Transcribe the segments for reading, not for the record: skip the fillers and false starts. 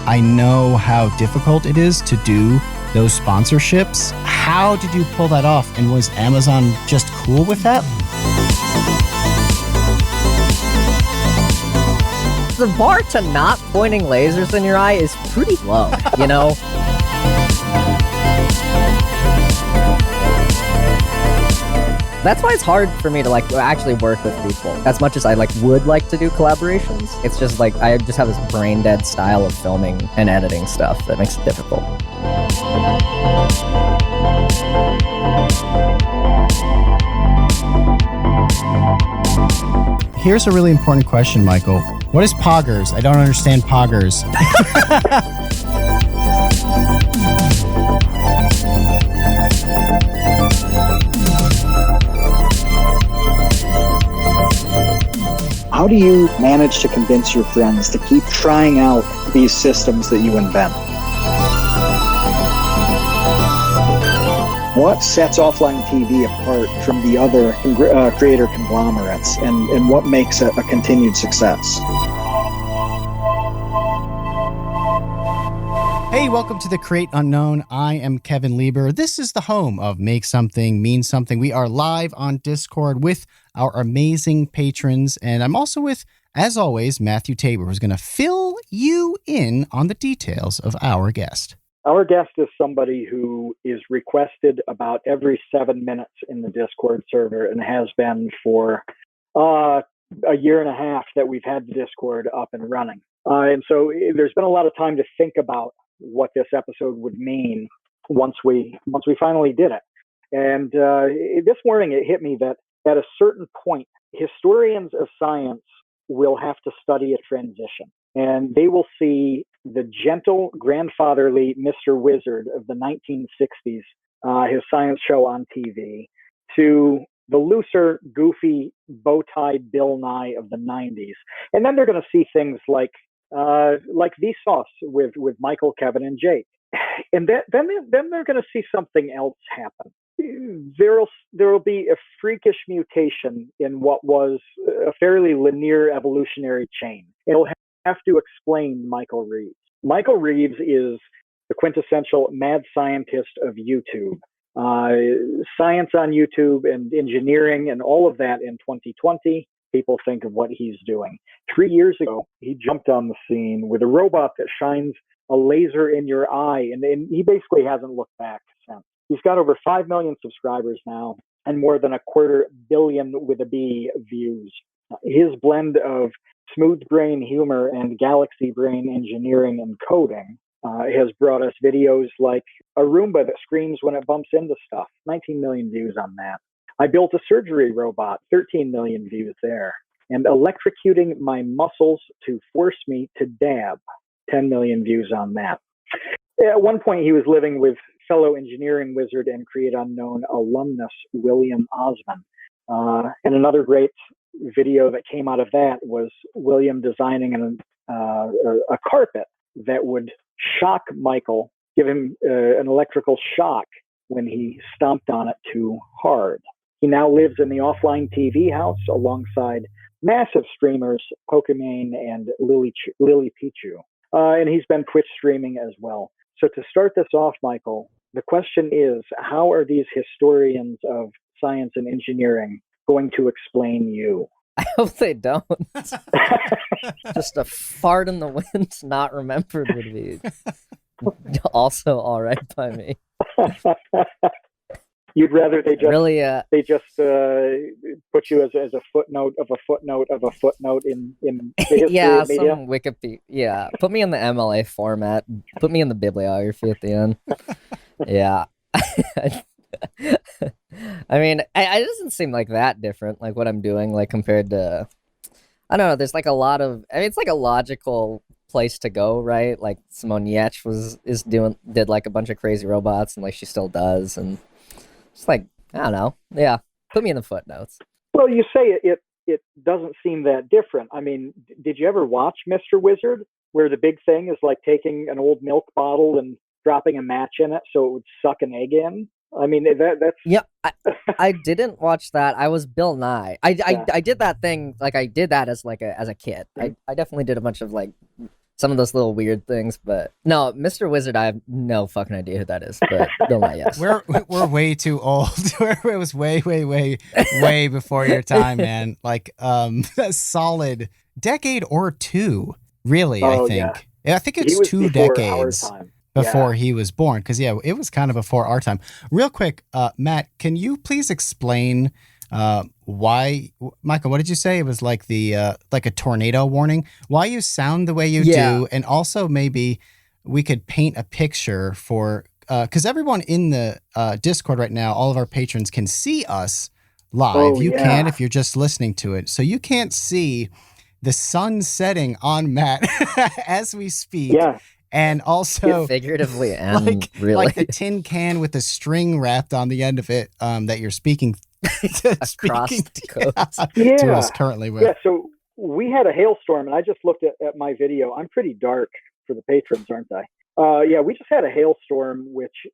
I know how difficult it is to do those sponsorships. How did you pull that off? And was Amazon just cool with that? The bar to not pointing lasers in your eye is pretty low, you know? That's why it's hard for me to actually work with people. As much as I would like to do collaborations, it's just I just have this brain dead style of filming and editing stuff that makes it difficult. Here's a really important question, Michael. What is poggers? I don't understand poggers. How do you manage to convince your friends to keep trying out these systems that you invent? What sets offline TV apart from the other creator conglomerates, and what makes it a continued success? Hey, welcome to the Create Unknown. I am Kevin Lieber. This is the home of Make Something Mean Something. We are live on Discord with our amazing patrons, and I'm also with, as always, Matthew Tabor, who's going to fill you in on the details of our guest. Our guest is somebody who is requested about every 7 minutes in the Discord server and has been for a year and a half that we've had the Discord up and running. And so there's been a lot of time to think about what this episode would mean once we finally did it. And this morning it hit me that at a certain point, historians of science will have to study a transition, and they will see the gentle, grandfatherly Mr. Wizard of the 1960s, his science show on TV, to the looser, goofy, bow-tied Bill Nye of the 90s. And then they're going to see things like Vsauce with Michael, Kevin, and Jake. And then they're going to see something else happen. There'll be a freakish mutation in what was a fairly linear evolutionary chain. It'll have to explain Michael Reeves. Michael Reeves is the quintessential mad scientist of YouTube. Science on YouTube and engineering and all of that in 2020, people think of what he's doing. 3 years ago, he jumped on the scene with a robot that shines a laser in your eye, and he basically hasn't looked back since. He's got over 5 million subscribers now and more than 250 million with a B views. His blend of smooth brain humor and galaxy brain engineering and coding has brought us videos like a Roomba that screams when it bumps into stuff. 19 million views on that. I built a surgery robot, 13 million views there. And electrocuting my muscles to force me to dab, 10 million views on that. At one point, he was living with fellow engineering wizard and Create Unknown alumnus William Osman. And another great video that came out of that was William designing a carpet that would shock Michael, give him an electrical shock when he stomped on it too hard. He now lives in the offline TV house alongside massive streamers Pokimane and Lily Pichu. And he's been Twitch streaming as well. So to start this off, Michael, the question is, how are these historians of science and engineering going to explain you? I hope they don't. Just a fart in the wind not remembered would be also all right by me. You'd rather they just really, put you as a footnote of a footnote of a footnote in the history yeah, of media? some Wikipedia. Yeah, put me in the MLA format. Put me in the bibliography at the end. Yeah. I mean, it doesn't seem like that different, like what I'm doing, like compared to, I don't know, there's like a lot of, I mean, it's like a logical place to go, right? Like Simone Yetch did like a bunch of crazy robots, and like she still does, and it's like, I don't know. Yeah, put me in the footnotes. Well, you say it doesn't seem that different. I mean, did you ever watch Mr. Wizard, where the big thing is like taking an old milk bottle and dropping a match in it so it would suck an egg in? I mean, that's... Yeah, I didn't watch that. I was Bill Nye. I did that thing, like I did that as a kid. I definitely did a bunch of like some of those little weird things. But no, Mr. Wizard, I have no fucking idea who that is. But Bill Nye, yes. We're way too old. It was way before your time, man. Like a solid decade or two, really. I think. Yeah. I think it's 2 decades before he was born. Because it was kind of before our time. Real quick, Matt, can you please explain why, Michael, what did you say? It was like like a tornado warning. Why you sound the way you do, and also maybe we could paint a picture for because everyone in the Discord right now, all of our patrons can see us live. You can if you're just listening to it. So you can't see the sun setting on Matt as we speak. Yeah. And also figuratively and really like the tin can with the string wrapped on the end of it that you're speaking across the coast to us currently with. Yeah, so we had a hailstorm, and I just looked at my video. I'm pretty dark for the patrons, aren't I? We just had a hailstorm which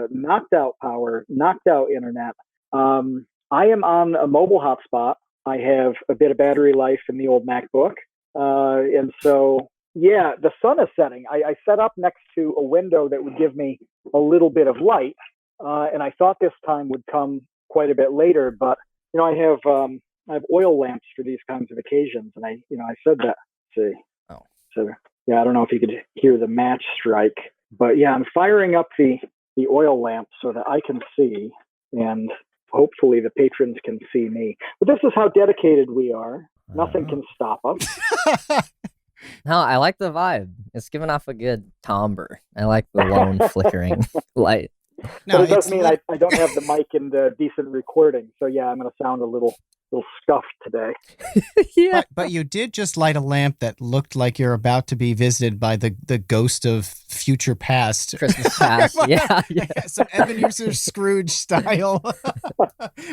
knocked out power, knocked out internet. I am on a mobile hotspot. I have a bit of battery life in the old MacBook. And so, the sun is setting. I set up next to a window that would give me a little bit of light. And I thought this time would come quite a bit later, but I have oil lamps for these kinds of occasions, and I said that. See, so I don't know if you could hear the match strike, but I'm firing up the oil lamp so that I can see, and hopefully the patrons can see me. But this is how dedicated we are. Nothing can stop us. No, I like the vibe. It's giving off a good timbre. I like the lone flickering light. No, but it does mean I don't have the mic in the decent recording. So I'm going to sound a little scuffed today. But you did just light a lamp that looked like you're about to be visited by the ghost of future past. Christmas past. Yeah. Some Ebenezer Scrooge style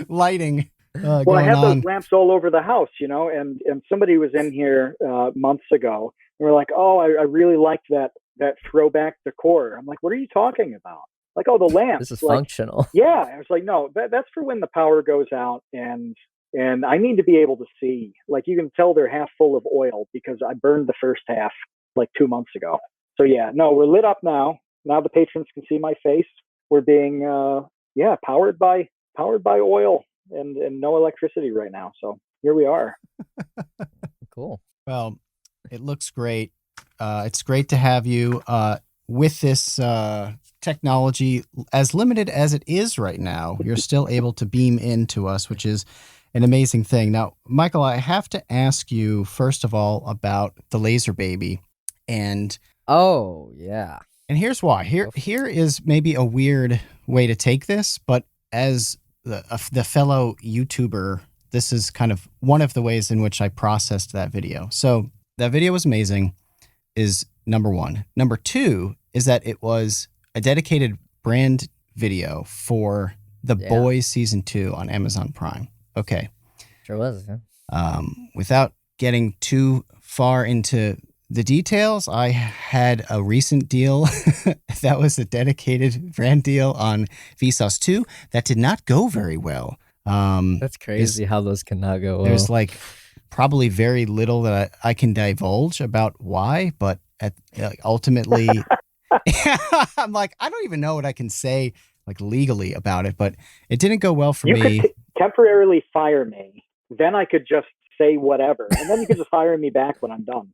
lighting. Well, I have those lamps all over the house, and somebody was in here months ago. And we're like, oh, I really liked that throwback decor. I'm like, what are you talking about? Like, oh, the lamps. This is functional. Yeah. I was like, no, that's for when the power goes out, and I need to be able to see. Like, you can tell they're half full of oil because I burned the first half like 2 months ago. So we're lit up now. Now the patrons can see my face. We're being powered by oil and no electricity right now. So here we are. Cool. Well, it looks great. It's great to have you with this technology, as limited as it is right now. You're still able to beam into us, which is an amazing thing. Now, Michael, I have to ask you first of all about the laser baby, and and here's why. Here is maybe a weird way to take this, but as the fellow YouTuber, this is kind of one of the ways in which I processed that video. So that video was amazing, is number one. Number two is that it was a dedicated brand video for The Boys Season 2 on Amazon Prime. Okay. Sure was, yeah. Without getting too far into the details, I had a recent deal that was a dedicated brand deal on Vsauce 2 that did not go very well. That's crazy how those cannot go well. There's probably very little that I can divulge about why, but ultimately, I'm like, I don't even know what I can say legally about it, but it didn't go well for me. You could temporarily fire me. Then I could just say whatever, and then you could just hire me back when I'm done.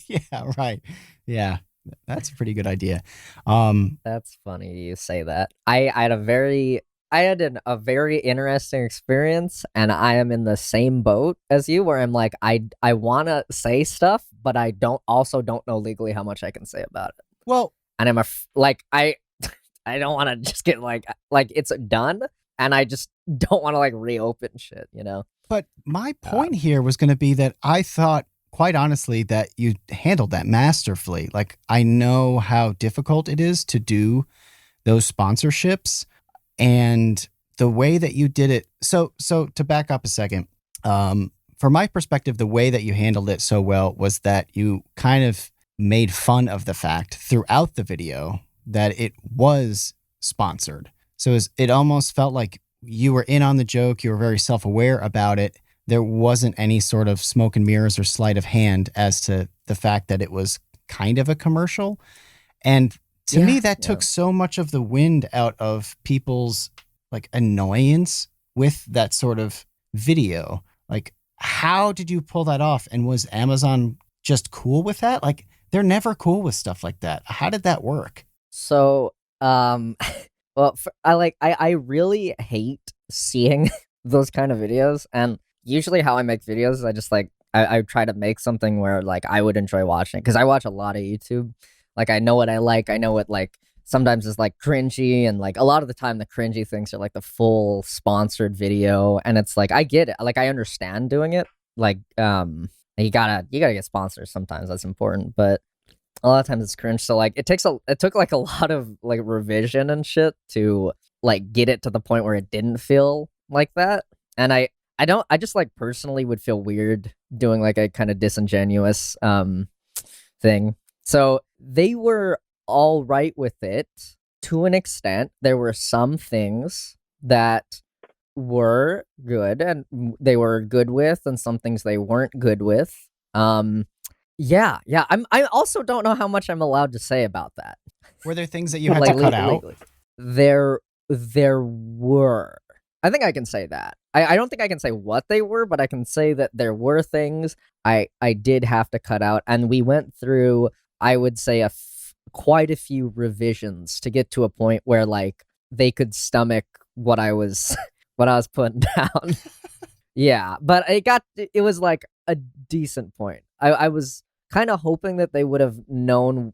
Yeah, right. Yeah, that's a pretty good idea. That's funny you say that. I had a very interesting experience, and I am in the same boat as you, where I'm like, I want to say stuff, but I don't know legally how much I can say about it. Well, and I'm I don't want to just get like it's done, and I just don't want to reopen shit, But my point here was going to be that I thought, quite honestly, that you handled that masterfully. I know how difficult it is to do those sponsorships, and the way that you did it. So to back up a second, from my perspective, the way that you handled it so well was that you kind of made fun of the fact throughout the video that it was sponsored. So it almost felt like you were in on the joke. You were very self-aware about it. There wasn't any sort of smoke and mirrors or sleight of hand as to the fact that it was kind of a commercial. And to me, that took so much of the wind out of people's like annoyance with that sort of video. Like, how did you pull that off? And was Amazon just cool with that? Like, they're never cool with stuff like that. How did that work? So, well, I really hate seeing those kind of videos. And usually how I make videos is I just like, I try to make something where like I would enjoy watching it. Because I watch a lot of YouTube. Like, I know what I like. I know what like sometimes it's like cringy, and like a lot of the time the cringy things are like the full sponsored video. And it's like, I get it. Like, I understand doing it. Like, you gotta get sponsors sometimes. That's important. But a lot of times it's cringe. So like it took like a lot of like revision and shit to like get it to the point where it didn't feel like that. And I just like personally would feel weird doing like a kind of disingenuous thing. So they were all right with it to an extent. There were some things that were good and they were good with, and some things they weren't good with. Yeah. I also don't know how much I'm allowed to say about that. Were there things that you had like, to cut out? Legally. There were. I think I can say that. I don't think I can say what they were, but I can say that there were things I did have to cut out, and we went through, I would say, quite a few revisions to get to a point where like they could stomach what I was putting down. Yeah, but it was like a decent point. I was kind of hoping that they would have known,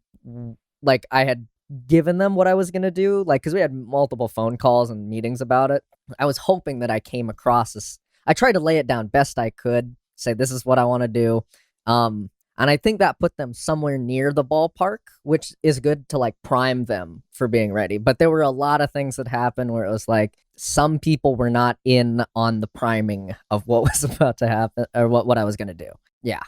like I had given them what I was going to do, like, because we had multiple phone calls and meetings about it. I was hoping that I came across this. I tried to lay it down best I could, say this is what I want to do. And I think that put them somewhere near the ballpark, which is good to like prime them for being ready. But there were a lot of things that happened where it was like some people were not in on the priming of what was about to happen or what I was going to do. Yeah.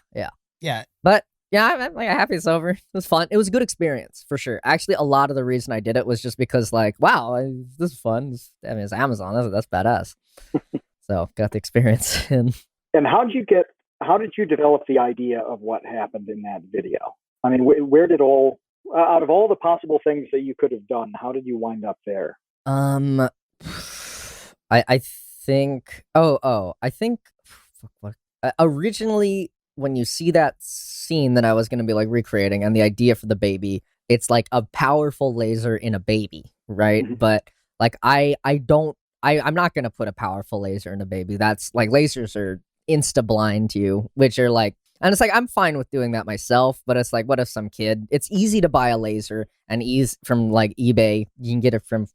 But yeah, I'm like happy it's over. It was fun. It was a good experience for sure. Actually, a lot of the reason I did it was just because like, wow, this is fun. I mean, it's Amazon. That's badass. So got the experience. And how did you develop the idea of what happened in that video? I mean, where did out of all the possible things that you could have done, how did you wind up there? I think. I think. Originally, when you see that scene that I was going to be like recreating and the idea for the baby, it's like a powerful laser in a baby, right? Mm-hmm. But like I'm not going to put a powerful laser in a baby. That's like lasers are insta-blind you, which are like, and it's like I'm fine with doing that myself, but it's like, what if some kid, it's easy to buy a laser and from like eBay, you can get it from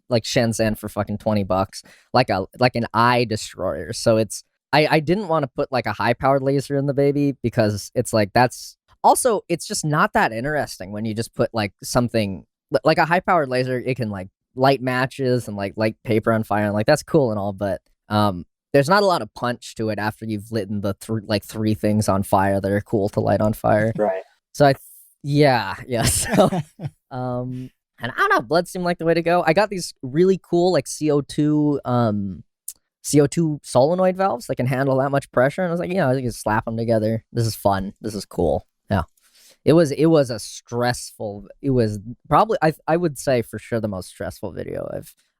like Shenzhen for fucking $20, like an eye destroyer. So it's, I didn't want to put like a high-powered laser in the baby because it's like it's just not that interesting when you just put like something like a high-powered laser. It can like light matches and like light paper on fire, and like that's cool and all, but there's not a lot of punch to it after you've lit the three things on fire that are cool to light on fire. Right. So yeah. So and I don't know, blood seemed like the way to go. I got these really cool like CO2 solenoid valves that can handle that much pressure, and I was like, I can slap them together. This is fun. This is cool. Yeah. It was a stressful. It was probably I would say for sure the most stressful video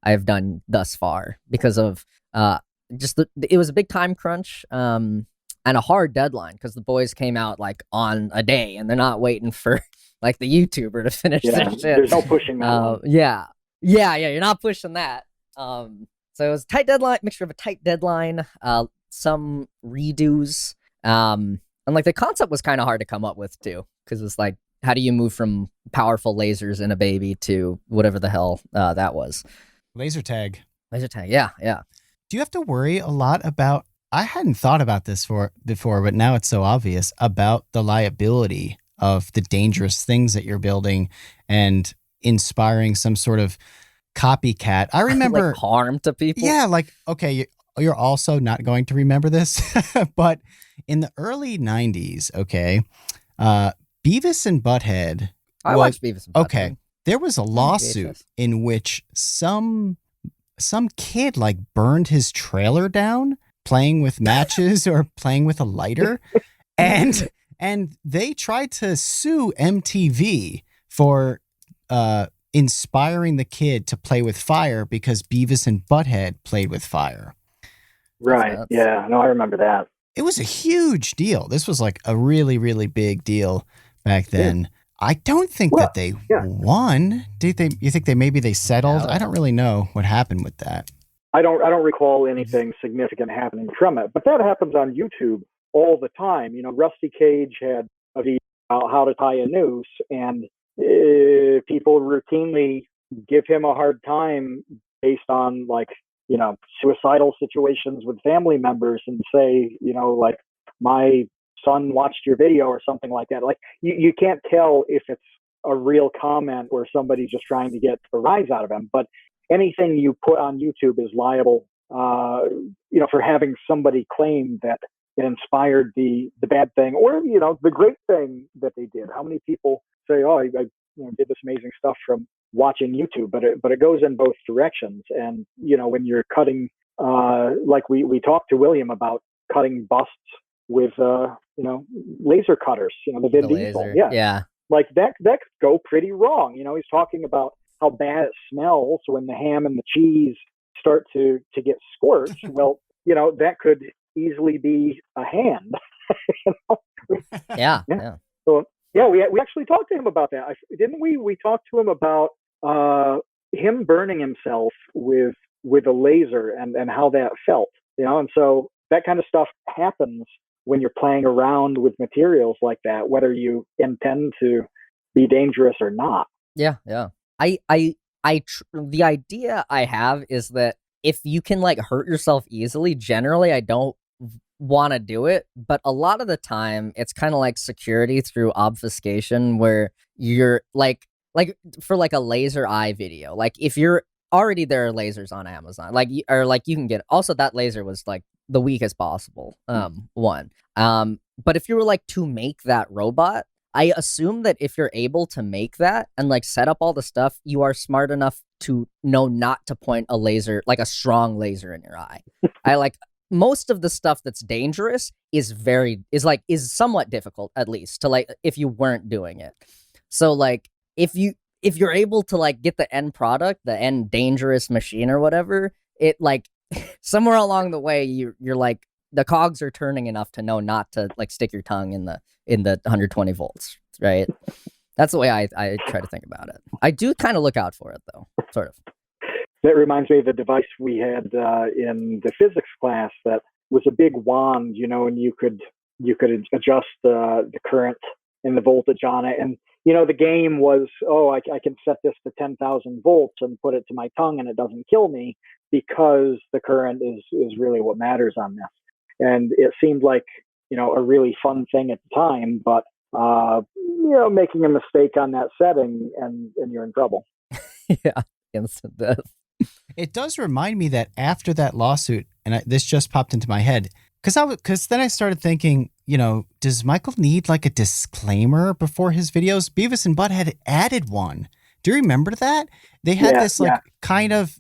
I've done thus far because of it was a big time crunch and a hard deadline because the boys came out like on a day and they're not waiting for like the YouTuber to finish their shit. There's no pushing that. Yeah. You're not pushing that. So it was a tight deadline, mixture of a tight deadline, some redos, and like the concept was kind of hard to come up with too, because it's like, how do you move from powerful lasers in a baby to whatever the hell that was? Laser tag. Yeah. Do you have to worry a lot about? I hadn't thought about this before, but now it's so obvious about the liability of the dangerous things that you're building and inspiring some sort of copycat. I remember like harm to people. Yeah, like, okay, you're also not going to remember this, but in the early 90s, okay, Beavis and Butthead. I watched Beavis and Butthead. Okay, there was a lawsuit in which some kid like burned his trailer down playing with matches or playing with a lighter, and And they tried to sue MTV for inspiring the kid to play with fire because Beavis and Butthead played with fire. Right. Yeah. No, I remember that. It was a huge deal. This was like a really, really big deal back then. Yeah. I don't think that they won. You think they settled? I don't really know what happened with that. I don't recall anything significant happening from it, but that happens on YouTube all the time. You know, Rusty Cage had a video about how to tie a noose, and people routinely give him a hard time based on, like, you know, suicidal situations with family members, and say, you know, like, my son watched your video or something like that. Like, you can't tell if it's a real comment or somebody just trying to get a rise out of him. But anything you put on YouTube is liable, you know, for having somebody claim that it inspired the bad thing, or, you know, the great thing that they did. How many people say, "Oh, I did this amazing stuff from watching YouTube," but it goes in both directions. And, you know, when you're cutting, like we talked to William about cutting busts with, you know, laser cutters, you know, the Vin Diesel, yeah, like that could go pretty wrong. You know, he's talking about how bad it smells when the ham and the cheese start to get scorched. Well, you know, that could easily be a hand. You know? Yeah. So yeah, we actually talked to him about that, didn't we? We talked to him about him burning himself with a laser and how that felt. You know, and so that kind of stuff happens when you're playing around with materials like that, whether you intend to be dangerous or not. Yeah. The idea I have is that if you can, like, hurt yourself easily, generally I don't want to do it, but a lot of the time it's kind of like security through obfuscation, where you're like for like a laser eye video, like if you're already, there are lasers on Amazon, like, or like you can get, also that laser was like the weakest possible one, but if you were like to make that robot, I assume that if you're able to make that and like set up all the stuff, you are smart enough to know not to point a laser, like a strong laser, in your eye. Most of the stuff that's dangerous is somewhat difficult, at least, to, like, if you weren't doing it. So like if you're able to like get the end product, the end dangerous machine or whatever, it like somewhere along the way you're like, the cogs are turning enough to know not to like stick your tongue in the 120 volts, right? That's the way I try to think about it. I do kind of look out for it, though, sort of. That reminds me of the device we had in the physics class that was a big wand, you know, and you could adjust the current and the voltage on it. And, you know, the game was, I can set this to 10,000 volts and put it to my tongue and it doesn't kill me, because the current is really what matters on this. And it seemed like, you know, a really fun thing at the time, but, you know, making a mistake on that setting and you're in trouble. Yeah, instant death. It does remind me that after that lawsuit, and this just popped into my head, because then I started thinking, you know, does Michael need like a disclaimer before his videos? Beavis and Butthead added one. Do you remember that? They had this like kind of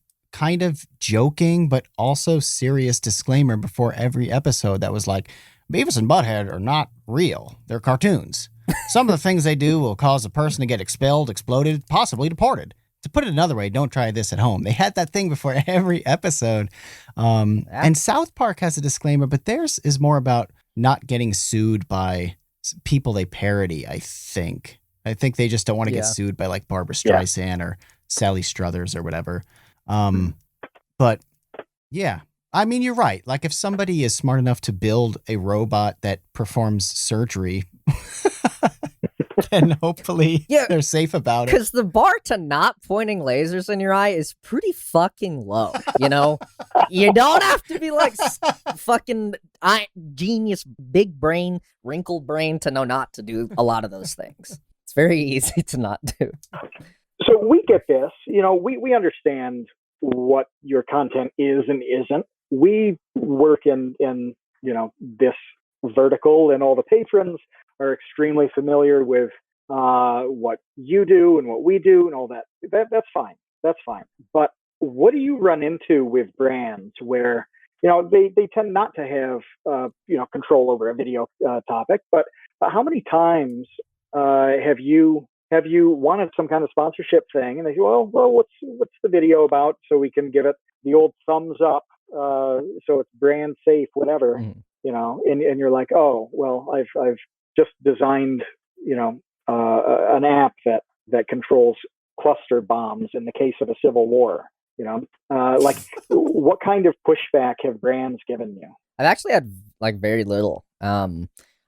joking but also serious disclaimer before every episode that was like, Beavis and Butthead are not real. They're cartoons. Some of the things they do will cause a person to get expelled, exploded, possibly deported. To put it another way, don't try this at home. They had that thing before every episode. And South Park has a disclaimer, but theirs is more about not getting sued by people they parody, I think. I think they just don't want to get sued by like Barbra Streisand or Sally Struthers or whatever. But yeah, I mean, you're right. Like if somebody is smart enough to build a robot that performs surgery, then hopefully they're safe about it. Because the bar to not pointing lasers in your eye is pretty fucking low, you know? You don't have to be like fucking genius, big brain, wrinkled brain to know not to do a lot of those things. It's very easy to not do. So we get this, you know, we understand what your content is and isn't. We work in you know, this vertical, and all the patrons are extremely familiar with what you do and what we do and all that. That's fine. That's fine. But what do you run into with brands where, you know, they tend not to have, you know, control over a video topic, but how many times have you wanted some kind of sponsorship thing, and they say, well, what's the video about, so we can give it the old thumbs up, so it's brand safe, whatever, and you're like, oh, well, I've just designed, an app that controls cluster bombs in the case of a civil war. Like, what kind of pushback have brands given you? I've actually had like very little.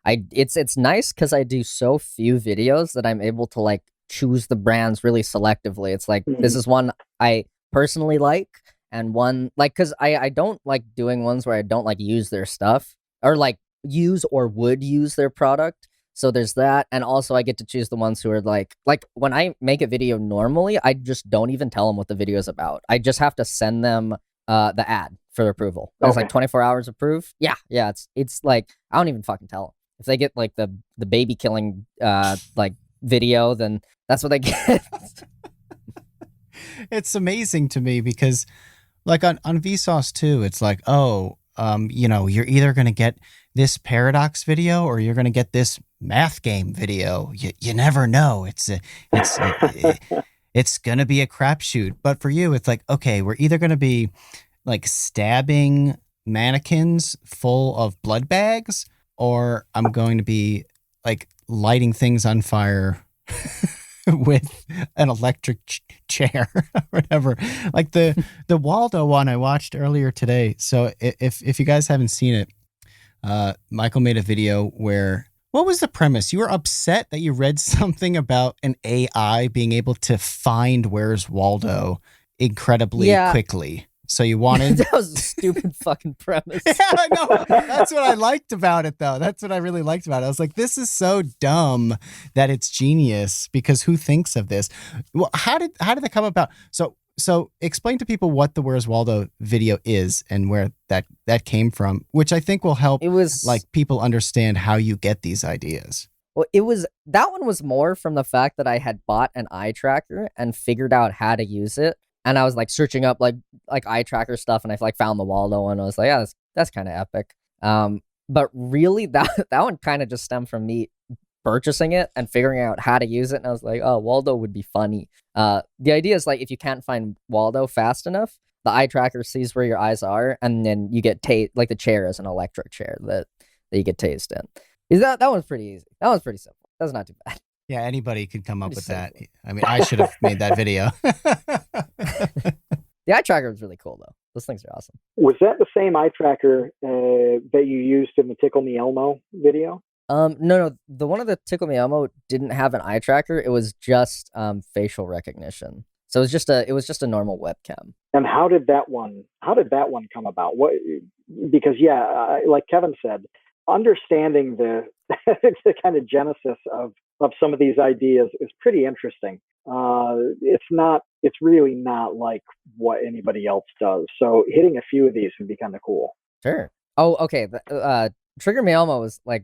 It's nice because I do so few videos that I'm able to like choose the brands really selectively. It's like, this is one I personally like, and one like, because I don't like doing ones where I don't like use their stuff, or like use or would use their product. So there's that, and also I get to choose the ones who are like when I make a video normally, I just don't even tell them what the video is about. I just have to send them the ad for approval. It's like 24 hours approved. Yeah. It's like, I don't even fucking tell them. If they get like the baby killing like video, then that's what they get. It's amazing to me because like on Vsauce too, it's like, you're either going to get this paradox video or you're going to get this math game video. You never know. It's going to be a crapshoot. But for you, it's like, okay, we're either going to be like stabbing mannequins full of blood bags, or I'm going to be like lighting things on fire with an electric chair or whatever. Like the Waldo one I watched earlier today. So if you guys haven't seen it, Michael made a video where, what was the premise? You were upset that you read something about an AI being able to find Where's Waldo incredibly quickly. So you wanted... That was a stupid fucking premise. Yeah, I know. That's what I liked about it, though. That's what I really liked about it. I was like, this is so dumb that it's genius, because who thinks of this? Well, how did that come about? So explain to people what the Where's Waldo video is and where that came from, which I think will help like people understand how you get these ideas. Well, that one was more from the fact that I had bought an eye tracker and figured out how to use it. And I was like searching up like eye tracker stuff, and I like found the Waldo one. I was like, yeah, that's kind of epic. But really that one kind of just stemmed from me purchasing it and figuring out how to use it. And I was like, oh, Waldo would be funny. The idea is like, if you can't find Waldo fast enough, the eye tracker sees where your eyes are, and then you get like the chair is an electric chair that you get tased in. That one's pretty easy. That one's pretty simple. That's not too bad. Yeah, anybody could come up with that. I mean, I should have made that video. The eye tracker was really cool, though. Those things are awesome. Was that the same eye tracker that you used in the Tickle Me Elmo video? No. The one of the Tickle Me Elmo didn't have an eye tracker. It was just facial recognition. So it was just a normal webcam. And how did that one come about? Because like Kevin said, understanding the kind of genesis of some of these ideas is pretty interesting. It's really not like what anybody else does. So hitting a few of these would be kind of cool. Sure. Oh, okay. Trigger Me Elmo was like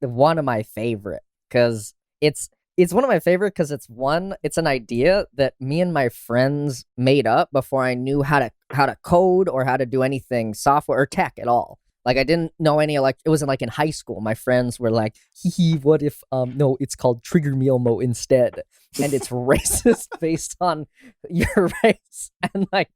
one of my favorite, because it's one of my favorite because it's an idea that me and my friends made up before I knew how to code or how to do anything software or tech at all. Like, I didn't know any, it wasn't like in high school. My friends were like, what if, no, it's called Trigger Me Elmo instead. And it's racist based on your race. And like,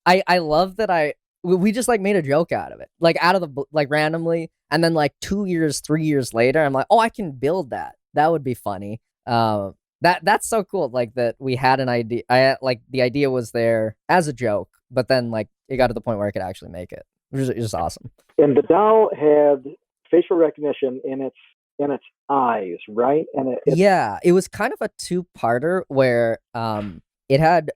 I love that we just like made a joke out of it, like out of the, like randomly. And then like 2 years, 3 years later, I'm like, oh, I can build that. That would be funny. That's so cool. Like that we had an idea. The idea was there as a joke, but then like it got to the point where I could actually make it. It was just awesome. And the doll had facial recognition in its eyes, right? And it was kind of a two-parter where it had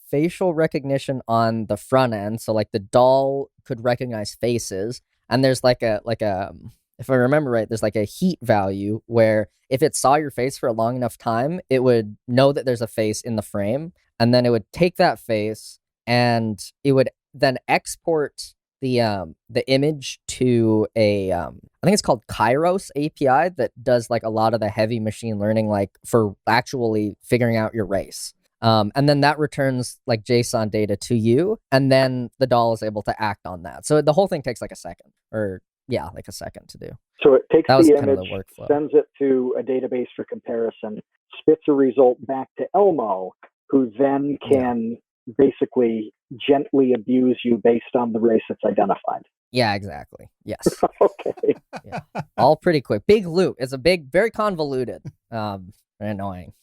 facial recognition on the front end, so like the doll could recognize faces, and there's like a if I remember right, there's like a heat value where if it saw your face for a long enough time, it would know that there's a face in the frame, and then it would take that face and it would then export the image to I think it's called Kairos API that does like a lot of the heavy machine learning, like for actually figuring out your race. And then that returns like JSON data to you, and then the doll is able to act on that. So the whole thing takes like a second or like a second to do. So it takes That was the kind of image, the workflow. sends it to a database for comparison, spits a result back to Elmo, who then can basically gently abuse you based on the race it's identified. Yeah, exactly. Yes. Okay. Yeah. All pretty quick. Big loop. It's a big, very convoluted, and annoying.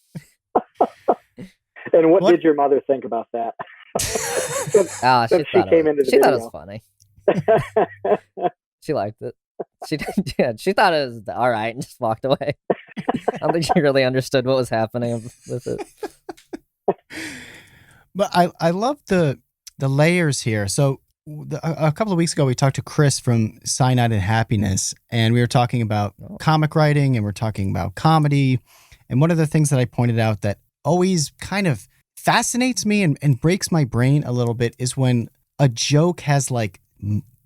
And what did your mother think about that? She thought it was funny. She liked it. She thought it was all right and just walked away. I don't think she really understood what was happening with it. But I love the layers here. So a couple of weeks ago, we talked to Chris from Cyanide and Happiness, and we were talking about comic writing, and we're talking about comedy. And one of the things that I pointed out that always kind of fascinates me and breaks my brain a little bit is when a joke has like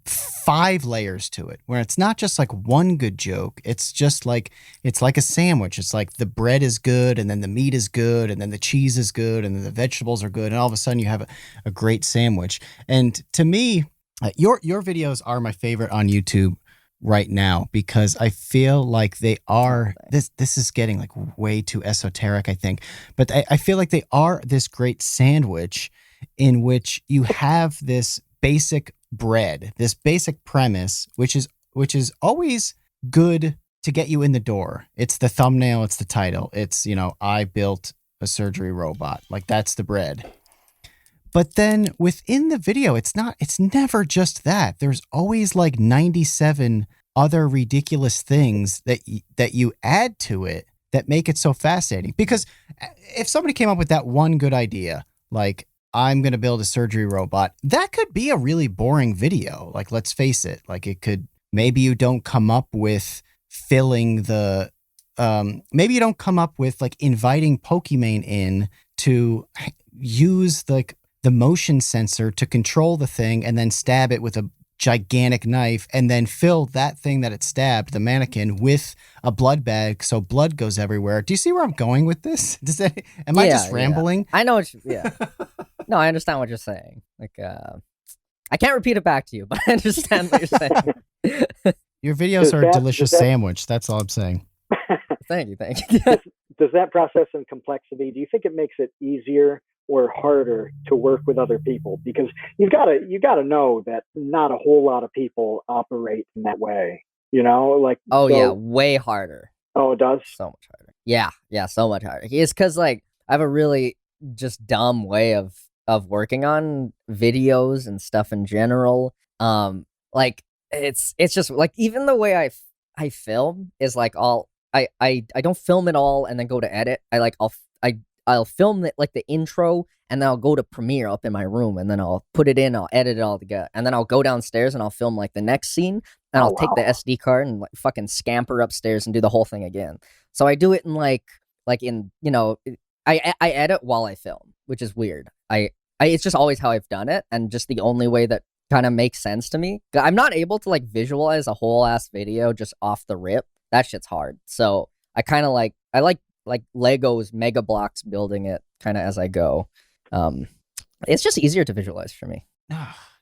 5 layers to it, where it's not just like one good joke. It's just like, it's like a sandwich. It's like the bread is good, and then the meat is good, and then the cheese is good, and then the vegetables are good. And all of a sudden you have a great sandwich. And to me, your videos are my favorite on YouTube right now, because I feel like they are, this is getting like way too esoteric, I think, but I feel like they are this great sandwich in which you have this basic bread, this basic premise, which is always good to get you in the door. It's the thumbnail, it's the title, it's, I built a surgery robot. Like, that's the bread. But then within the video, it's never just that. There's always like 97 other ridiculous things that you add to it that make it so fascinating. Because if somebody came up with that one good idea, like, I'm going to build a surgery robot, that could be a really boring video. Like, let's face it. Like, it could, maybe you don't come up with filling the, maybe you don't come up with like inviting Pokimane in to use like the motion sensor to control the thing and then stab it with a gigantic knife and then fill that thing that it stabbed, the mannequin, with a blood bag so blood goes everywhere. Do you see where I'm going with this? Am I just rambling? I know No, I understand what you're saying. Like, I can't repeat it back to you, but I understand what you're saying. Your videos are a delicious sandwich. That's all I'm saying. Thank you. Does that process and complexity, do you think it makes it easier or harder to work with other people? Because you gotta know that not a whole lot of people operate in that way. Like, yeah, way harder. Oh, it does? So much harder. Yeah, so much harder. It's because like I have a really just dumb way of working on videos and stuff in general. Like it's just like, even the way I film is like, I don't film it all and then go to edit. I'll film it like the intro, and then I'll go to Premiere up in my room, and then I'll put it in, I'll edit it all together, and then I'll go downstairs and I'll film like the next scene, and I'll take the SD card and like fucking scamper upstairs and do the whole thing again. So I do it in like in, I edit while I film, which is weird. It's just always how I've done it, and just the only way that kind of makes sense to me. I'm not able to like visualize a whole ass video just off the rip. That shit's hard. So I kind of like Legos, Mega Blocks, building it kind of as I go. It's just easier to visualize for me.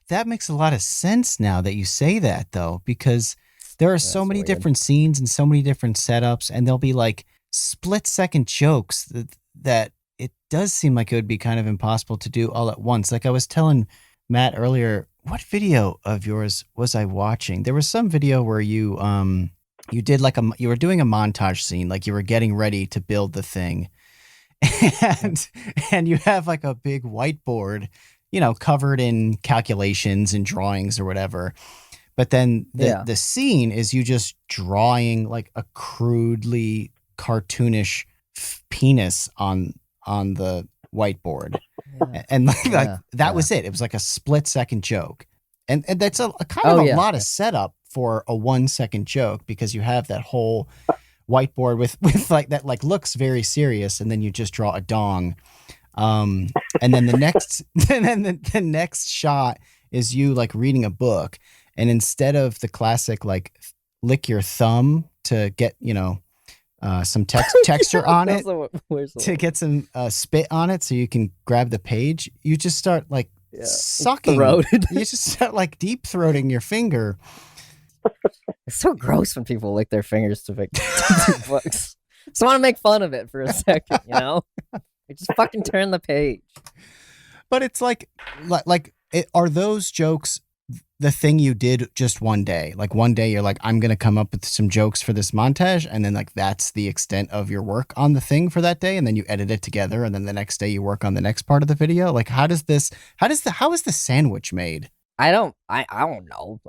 That makes a lot of sense now that you say that, though, because there are so many different scenes and so many different setups, and there'll be like split-second jokes that it does seem like it would be kind of impossible to do all at once. Like I was telling Matt earlier, what video of yours was I watching? There was some video where you did like you were doing a montage scene, like you were getting ready to build the thing, and you have like a big whiteboard, covered in calculations and drawings or whatever. But then the scene is you just drawing like a crudely cartoonish penis on the whiteboard. Yeah. And that was it. It was like a split-second joke. And that's a kind of a lot of setup for a 1-second joke, because you have that whole whiteboard with like that like looks very serious, and then you just draw a dong. And then the next shot is you like reading a book, and instead of the classic like lick your thumb to get some texture on it, to get some spit on it so you can grab the page, you just start like sucking. You just start like deep throating your finger. It's so gross when people lick their fingers to pick to do books. So I want to make fun of it for a second, you know? Just fucking turn the page. But it's are those jokes the thing you did just one day? Like one day you're like, I'm going to come up with some jokes for this montage. And then like, that's the extent of your work on the thing for that day. And then you edit it together. And then the next day you work on the next part of the video. Like, how is the sandwich made? I don't know.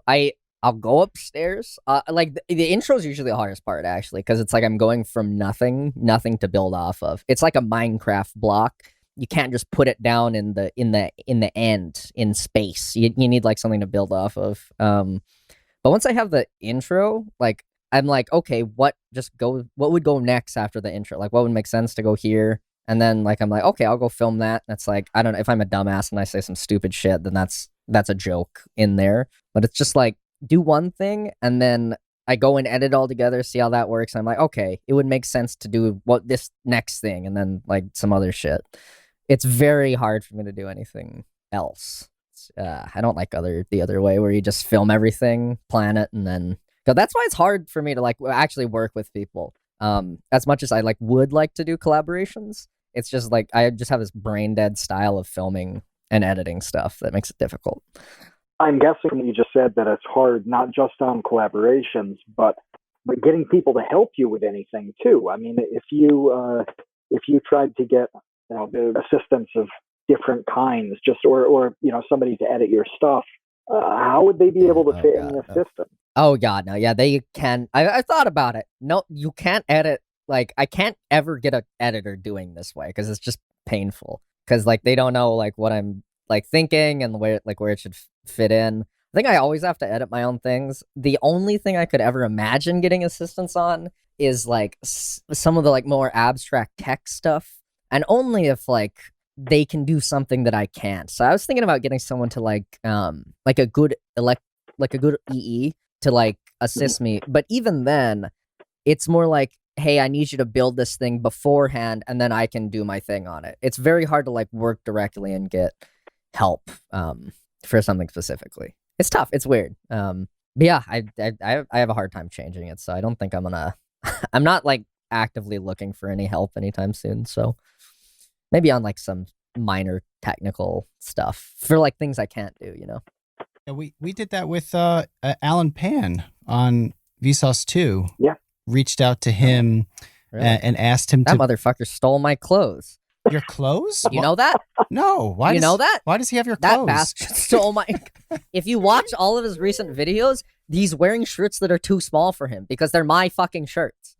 I'll go upstairs. Like the intro is usually the hardest part, actually, because it's like I'm going from nothing to build off of. It's like a Minecraft block. You can't just put it down in the end in space. You need like something to build off of. But once I have the intro, like I'm like, okay, what would go next after the intro? Like what would make sense to go here? And then like I'm like, okay, I'll go film that. That's like, I don't know, if I'm a dumbass and I say some stupid shit, then that's a joke in there. But it's just like, do one thing and then I go and edit all together, see how that works. And I'm like, okay, it would make sense to do this next thing and then like some other shit. It's very hard for me to do anything else. I don't like the other way where you just film everything, plan it, and then go. That's why it's hard for me to like actually work with people. As much as I like would like to do collaborations, it's just like I just have this brain dead style of filming and editing stuff that makes it difficult. I'm guessing you just said that it's hard not just on collaborations, but getting people to help you with anything too. I mean, if you tried to get the assistance of different kinds, or somebody to edit your stuff, how would they be able to fit in the system? Oh God, no, yeah, they can. I thought about it. No, you can't edit. Like, I can't ever get an editor doing this way because it's just painful. Because like they don't know like what I'm like thinking and where it should fit in. I think I always have to edit my own things. The only thing I could ever imagine getting assistance on is like some of the like more abstract tech stuff, and only if like they can do something that I can't. So I was thinking about getting someone to like a good EE to like assist me. But even then, it's more like, hey, I need you to build this thing beforehand, and then I can do my thing on it. It's very hard to like work directly and get help for something specifically. It's tough. It's weird. But yeah, I have a hard time changing it. So I don't think I'm gonna. I'm not like actively looking for any help anytime soon. So maybe on like some minor technical stuff for like things I can't do. Yeah, we did that with Alan Pan on Vsauce 2. Yeah. Reached out to him and asked him that motherfucker stole my clothes. Your clothes? You know that? No. Why? Know that? Why does he have your that clothes? That bastard stole my. If you watch all of his recent videos, he's wearing shirts that are too small for him because they're my fucking shirts.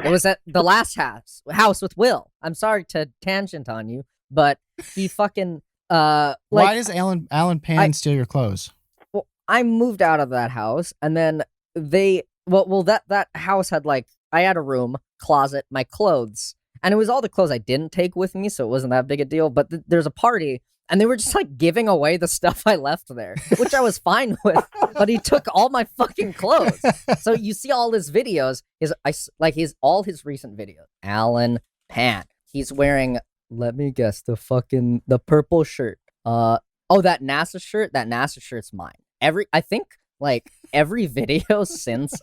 It was at the last house with Will. I'm sorry to tangent on you, but he fucking why does Alan Pan steal your clothes? Well, I moved out of that house, and then that house had like, I had a room, closet, my clothes, and it was all the clothes I didn't take with me, so it wasn't that big a deal. But there's a party, and they were just like giving away the stuff I left there, which I was fine with. But he took all my fucking clothes. So you see all his videos, all his recent videos. Alan Pan, he's wearing, let me guess, the purple shirt. That NASA shirt. That NASA shirt's mine. I think like every video since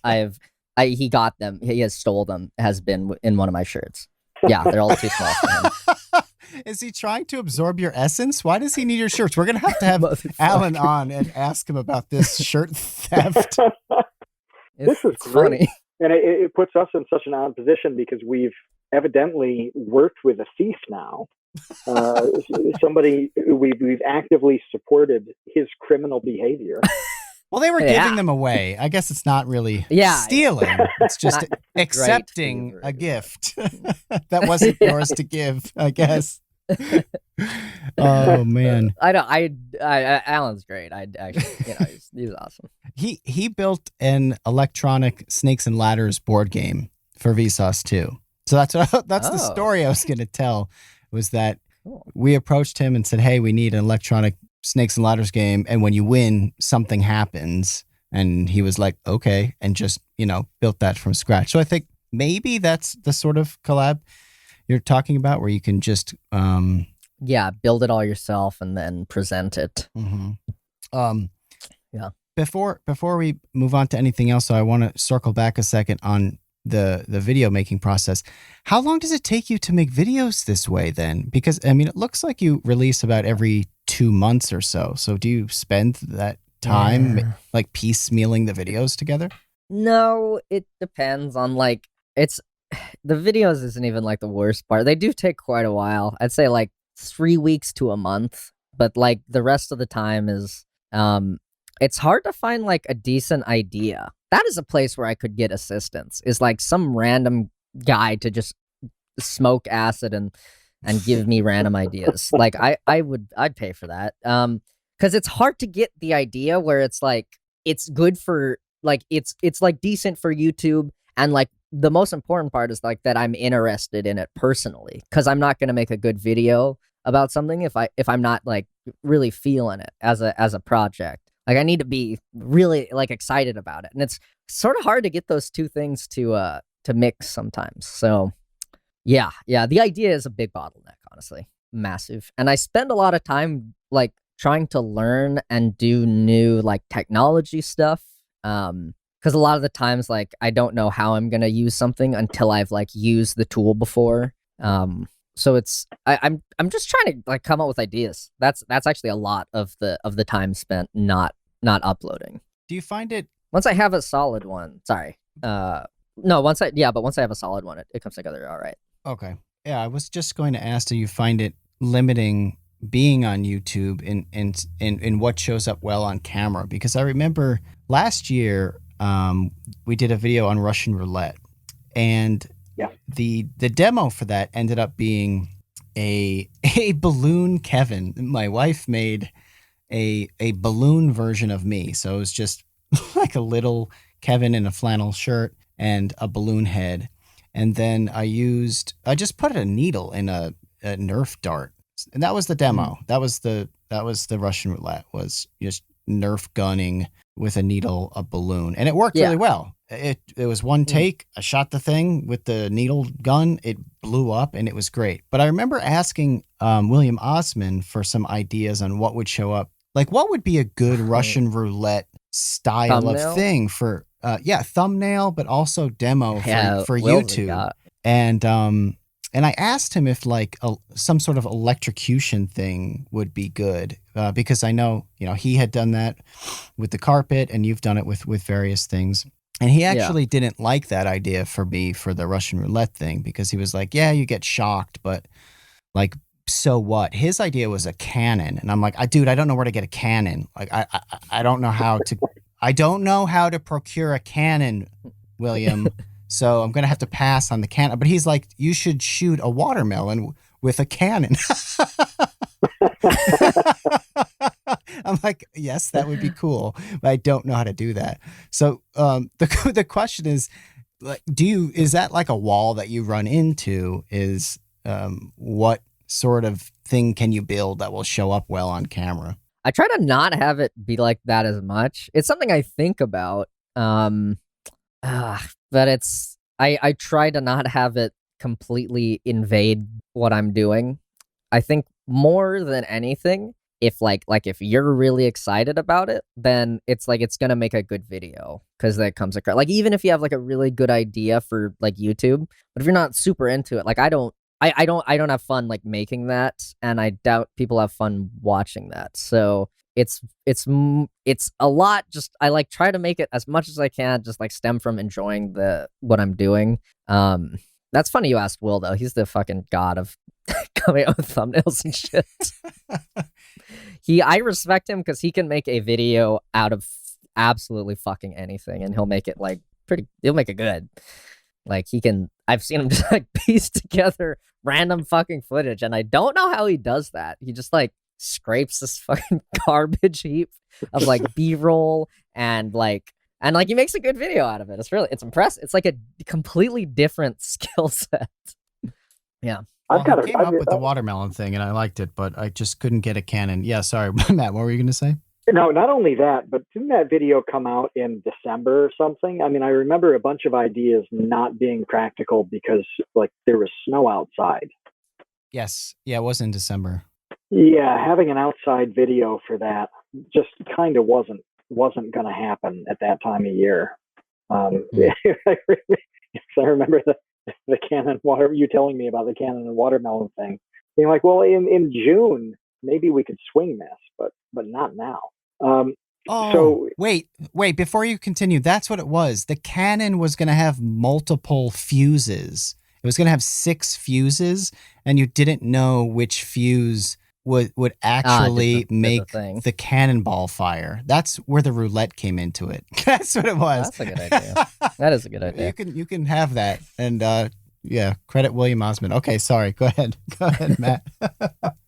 he got them, he has stole them, has been in one of my shirts. Yeah, they're all too small for him. Is he trying to absorb your essence? Why does he need your shirts? We're going to have Alan on and ask him about this shirt theft. This is funny. And it puts us in such an odd position because we've evidently worked with a thief now. Somebody we've actively supported his criminal behavior. Well, they were giving them away. I guess it's not really stealing. It's just accepting a gift that wasn't yours to give, I guess. Oh man, Alan's great. He's awesome. He built an electronic snakes and ladders board game for Vsauce 2. So that's the story I was going to tell, was that we approached him and said, hey, we need an electronic snakes and ladders game, and when you win, something happens. And he was like, okay, and just built that from scratch. So I think maybe that's the sort of collab you're talking about, where you can just build it all yourself and then present it. Mm-hmm. before we move on to anything else, so I want to circle back a second on the video making process. How long does it take you to make videos this way then? Because I mean, it looks like you release about every 2 months or so. So do you spend that time like piecemealing the videos together? No, it depends on like it's the videos isn't even like the worst part. They do take quite a while. I'd say like 3 weeks to a month, but like the rest of the time is it's hard to find like a decent idea. That is a place where I could get assistance. Is like some random guy to just smoke acid and give me random ideas. Like I'd pay for that. Cuz it's hard to get the idea where it's like it's good for like it's like decent for YouTube, and like the most important part is like that I'm interested in it personally, cuz I'm not going to make a good video about something if I'm not like really feeling it as a project. Like I need to be really like excited about it. And it's sort of hard to get those two things to mix sometimes. So yeah, the idea is a big bottleneck, honestly. Massive. And I spend a lot of time like trying to learn and do new like technology stuff. Because a lot of the times like I don't know how I'm gonna use something until I've like used the tool before. So it's I'm just trying to like come up with ideas. That's actually a lot of the time spent not uploading. Do you find it Once I have a solid one, sorry. No, once I have a solid one, it comes together all right. Okay. Yeah, I was just going to ask, do you find it limiting being on YouTube in what shows up well on camera? Because I remember last year we did a video on Russian roulette, and the demo for that ended up being a balloon Kevin. My wife made a balloon version of me, so it was just like a little Kevin in a flannel shirt and a balloon head. And then I just put a needle in a Nerf dart, and that was the demo. That was the Russian roulette, was just Nerf gunning with a needle, a balloon, and it worked really well. It was one take. I shot the thing with the needle gun. It blew up, and it was great. But I remember asking William Osman for some ideas on what would show up. Like, what would be a good Russian roulette style Thumbnail? of thing for thumbnail, but also demo for YouTube. And I asked him if like some sort of electrocution thing would be good, because I know, he had done that with the carpet, and you've done it with various things. And he actually didn't like that idea for me for the Russian roulette thing, because he was like, yeah, you get shocked, but like, so what? His idea was a cannon. And I'm like, dude, I don't know where to get a cannon. Like, I don't know how to procure a cannon, William. So I'm going to have to pass on the cannon. But he's like, you should shoot a watermelon with a cannon. I'm like, yes, that would be cool, but I don't know how to do that. So the question is, like, is that like a wall that you run into? Is what sort of thing can you build that will show up well on camera? I try to not have it be like that as much. It's something I think about, but I try to not have it completely invade what I'm doing. I think more than anything, if if you're really excited about it, then it's like it's gonna make a good video, because that comes across. Like, even if you have like a really good idea for like YouTube, but if you're not super into it, like I don't have fun like making that, and I doubt people have fun watching that. So it's a lot. Just I like try to make it as much as I can, just like stem from enjoying what I'm doing. That's funny you asked Will, though. He's the fucking god of coming up with thumbnails and shit. I respect him because he can make a video out of absolutely fucking anything, and he'll make it like he'll make it good. Like I've seen him just like piece together random fucking footage, and I don't know how he does that. He just like scrapes this fucking garbage heap of like B-roll and he makes a good video out of it. It's impressive. It's like a completely different skill set. Yeah. Well, I came up with the watermelon thing, and I liked it, but I just couldn't get a cannon. Yeah, sorry, Matt, what were you going to say? No, not only that, but didn't that video come out in December or something? I mean, I remember a bunch of ideas not being practical because like there was snow outside. Yes. Yeah, it was in December. Yeah, having an outside video for that just kind of wasn't wasn't going to happen at that time of year. Mm. I remember the cannon water, you telling me about the cannon and watermelon thing, being like, well, in June, maybe we could swing this, but not now. Oh, So wait, before you continue, that's what it was. The cannon was going to have multiple fuses. It was going to have 6 fuses, and you didn't know which fuse would actually Did the make thing. the cannonball fire. That's where the roulette came into it. That's what it was. That's a good idea. That is a good idea. You can have that. And yeah, credit William Osmond. Okay, sorry. Go ahead. Go ahead, Matt.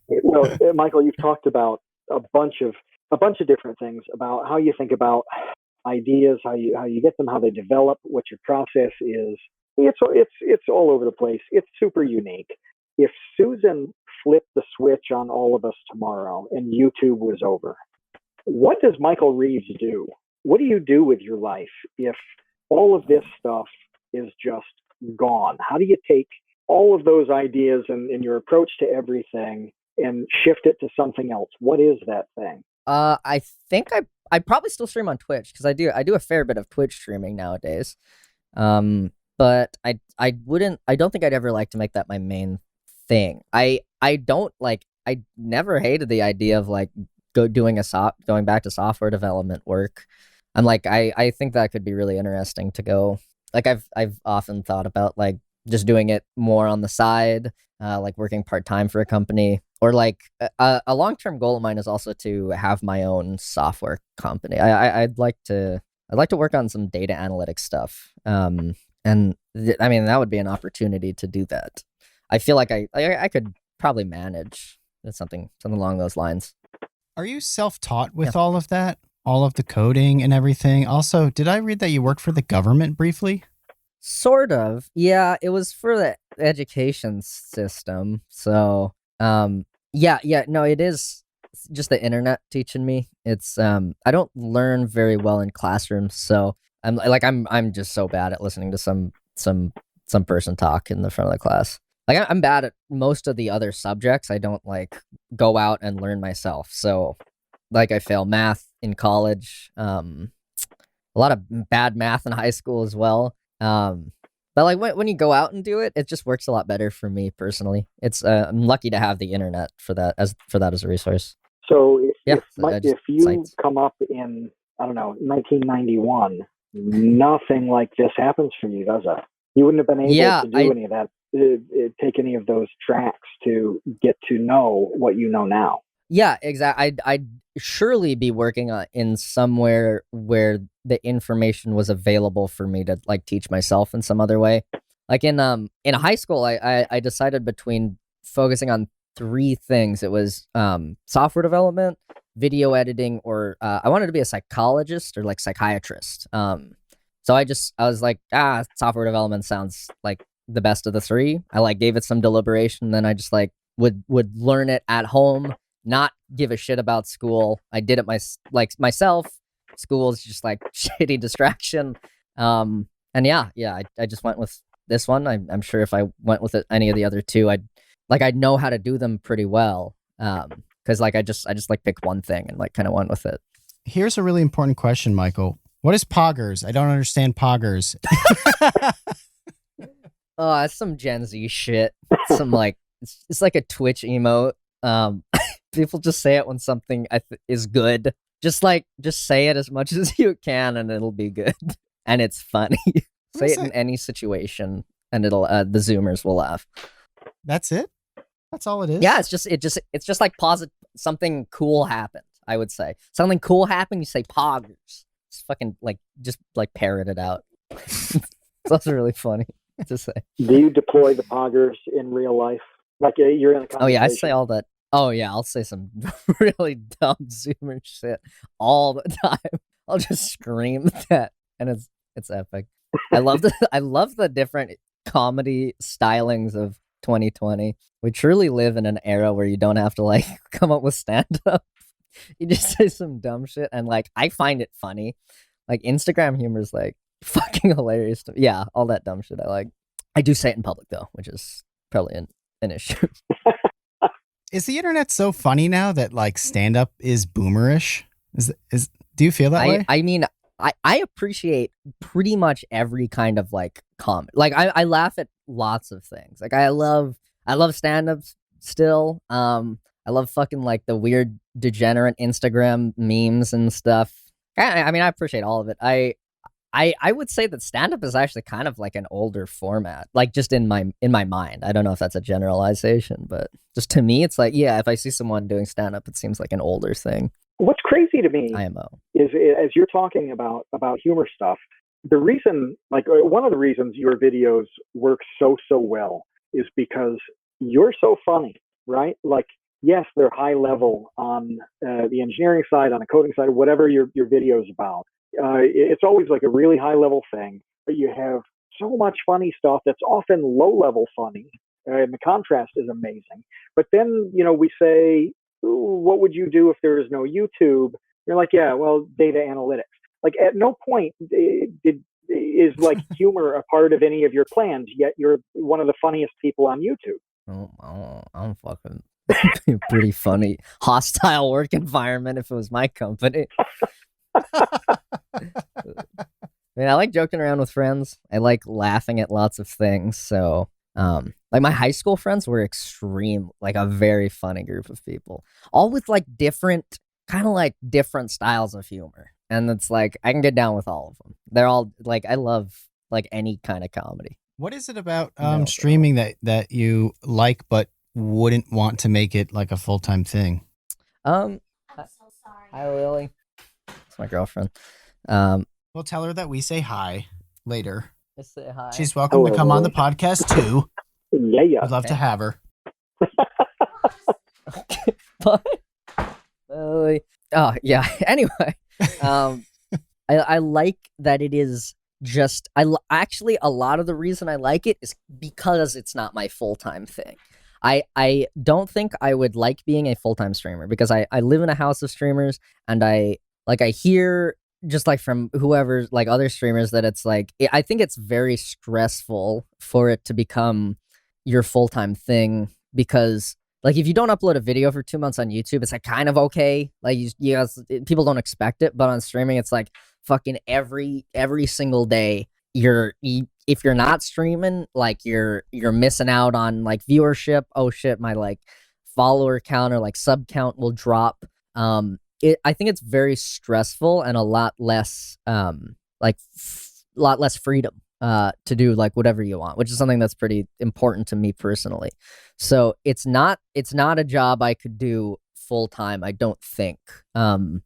well, Michael, you've talked about a bunch of different things about how you think about ideas, how you get them, how they develop, what your process is. It's all over the place. It's super unique. If Susan flipped the switch on all of us tomorrow and YouTube was over, what does Michael Reeves do? What do you do with your life if all of this stuff is just gone? How do you take all of those ideas and your approach to everything and shift it to something else? What is that thing? I think I probably still stream on Twitch because I do a fair bit of Twitch streaming nowadays. But I don't think I'd ever like to make that my main thing. I never hated the idea of like going back to software development work. I'm like I think that could be really interesting to go. Like I've often thought about like just doing it more on the side, like working part-time for a company, or like a long-term goal of mine is also to have my own software company. I'd like to work on some data analytics stuff. And I mean, that would be an opportunity to do that. I feel like I could probably manage something along those lines. Are you self-taught with all of that? All of the coding and everything? Also, did I read that you worked for the government briefly? Sort of. Yeah, it was for the education system. So, yeah, no, it is just the internet teaching me. It's I don't learn very well in classrooms, so I'm just so bad at listening to some person talk in the front of the class. Like I'm bad at most of the other subjects. I don't like go out and learn myself. So like I fail math in college. A lot of bad math in high school as well. But like when you go out and do it, it just works a lot better for me personally. It's I'm lucky to have the internet for that as a resource. So if you sites. come up in, I don't know, 1991, nothing like this happens for you, does it? You wouldn't have been able to do any of that, take any of those tracks to get to know what you know now. Yeah, exactly. I'd surely be working in somewhere where the information was available for me to like teach myself in some other way. Like in high school, I decided between focusing on 3 things. It was software development, video editing, or I wanted to be a psychologist or like psychiatrist. So I was like, software development sounds like the best of the 3. I like gave it some deliberation, then I just like would learn it at home, not give a shit about school. I did it myself. School is just like shitty distraction. And I just went with this one. I'm sure if I went with any of the other 2, I'd know how to do them pretty well. Because like I just like picked one thing and like kind of went with it. Here's a really important question, Michael. What is poggers? I don't understand poggers. Oh, that's some Gen Z shit. Some like it's like a Twitch emote. People just say it when something is good. Just say it as much as you can, and it'll be good, and it's funny. Say it in any situation, and it'll the Zoomers will laugh. That's it. That's all it is. Yeah, it's just like something cool happened. I would say something cool happened. You say poggers. It's fucking like just like parrot it out. It's also really funny to say. Do you deploy the poggers in real life? Like you're in a conversation? Oh yeah, I say all that. Oh yeah, I'll say some really dumb Zoomer shit all the time. I'll just scream that, and it's epic. I love the different comedy stylings of 2020. We truly live in an era where you don't have to like come up with stand-up. You just say some dumb shit, and like I find it funny. Like Instagram humor is like fucking hilarious. Yeah, all that dumb shit I like. I do say it in public though, which is probably an issue. Is the internet so funny now that like stand-up is boomerish? Do you feel that way? I mean, I appreciate pretty much every kind of like comedy. Like I laugh at lots of things. Like I love stand-ups still. I love fucking like the weird degenerate Instagram memes and stuff. I mean, I appreciate all of it. I would say that stand-up is actually kind of like an older format, like just in my mind. I don't know if that's a generalization, but just to me, it's like, yeah, if I see someone doing stand-up, it seems like an older thing. What's crazy to me IMO. is, as you're talking about humor stuff, the reason, like one of the reasons your videos work so well is because you're so funny, right? Like, yes, they're high level on the engineering side, on the coding side, whatever your video is about. It's always like a really high level thing, but you have so much funny stuff that's often low level funny, and the contrast is amazing. But then, we say, ooh, what would you do if there is no YouTube? You're like, yeah, well, data analytics. Like, at no point is like humor a part of any of your plans, yet you're one of the funniest people on YouTube. I'm fucking pretty funny. Hostile work environment if it was my company. I mean, I like joking around with friends. I like laughing at lots of things. So, like my high school friends were like a very funny group of people, all with like different styles of humor. And it's like, I can get down with all of them. They're all like, I love like any kind of comedy. What is it about streaming that you like, but wouldn't want to make it like a full-time thing? I'm so sorry. Hi, Lily. It's my girlfriend. We'll tell her that we say hi later. Just say hi. She's welcome to come on the podcast too. Yeah. We'd love to have her. But, oh yeah. Anyway, I like that it is just. Actually, a lot of the reason I like it is because it's not my full-time thing. I don't think I would like being a full-time streamer because I live in a house of streamers, and I hear just like from whoever, like other streamers, that it's like, I think it's very stressful for it to become your full-time thing, because like if you don't upload a video for 2 months on YouTube, it's like kind of okay. Like you guys, people don't expect it, but on streaming, it's like fucking every single day. If you're not streaming, like you're missing out on like viewership. Oh shit, my like follower count or like sub count will drop. I think it's very stressful and a lot less freedom to do like whatever you want, which is something that's pretty important to me personally. So it's not a job I could do full time, I don't think. And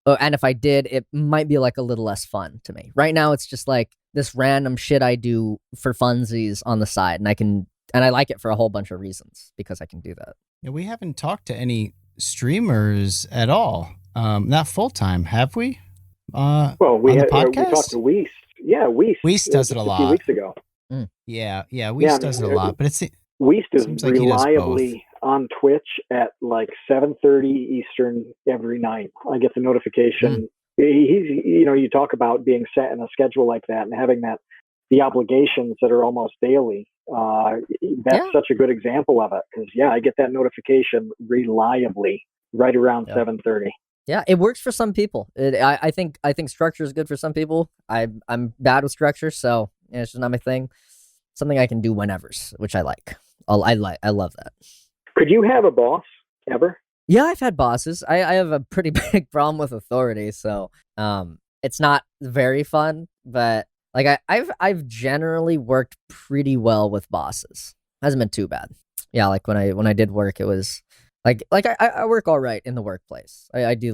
if I did, it might be like a little less fun to me. Right now, it's just like this random shit I do for funsies on the side, and I like it for a whole bunch of reasons because I can do that. Yeah, we haven't talked to any streamers at all. Not full time, have we? Well, we talked to Weiss. Yeah, Weiss. Weiss does it a lot. A few weeks ago. Yeah, Weiss does it a lot, but Weiss is like reliably on Twitch at like 7:30 Eastern every night. I get the notification. He's, you talk about being set in a schedule like that and having the obligations that are almost daily. That's such a good example of it, because I get that notification reliably right around 7:30. Yeah, it works for some people. I think structure is good for some people. I'm bad with structure, so it's just not my thing. Something I can do whenever's, which I like. I love that. Could you have a boss ever? Yeah, I've had bosses. I have a pretty big problem with authority, so it's not very fun. But like I've generally worked pretty well with bosses. Hasn't been too bad. Yeah, like when I did work, it was like I work all right in the workplace. I do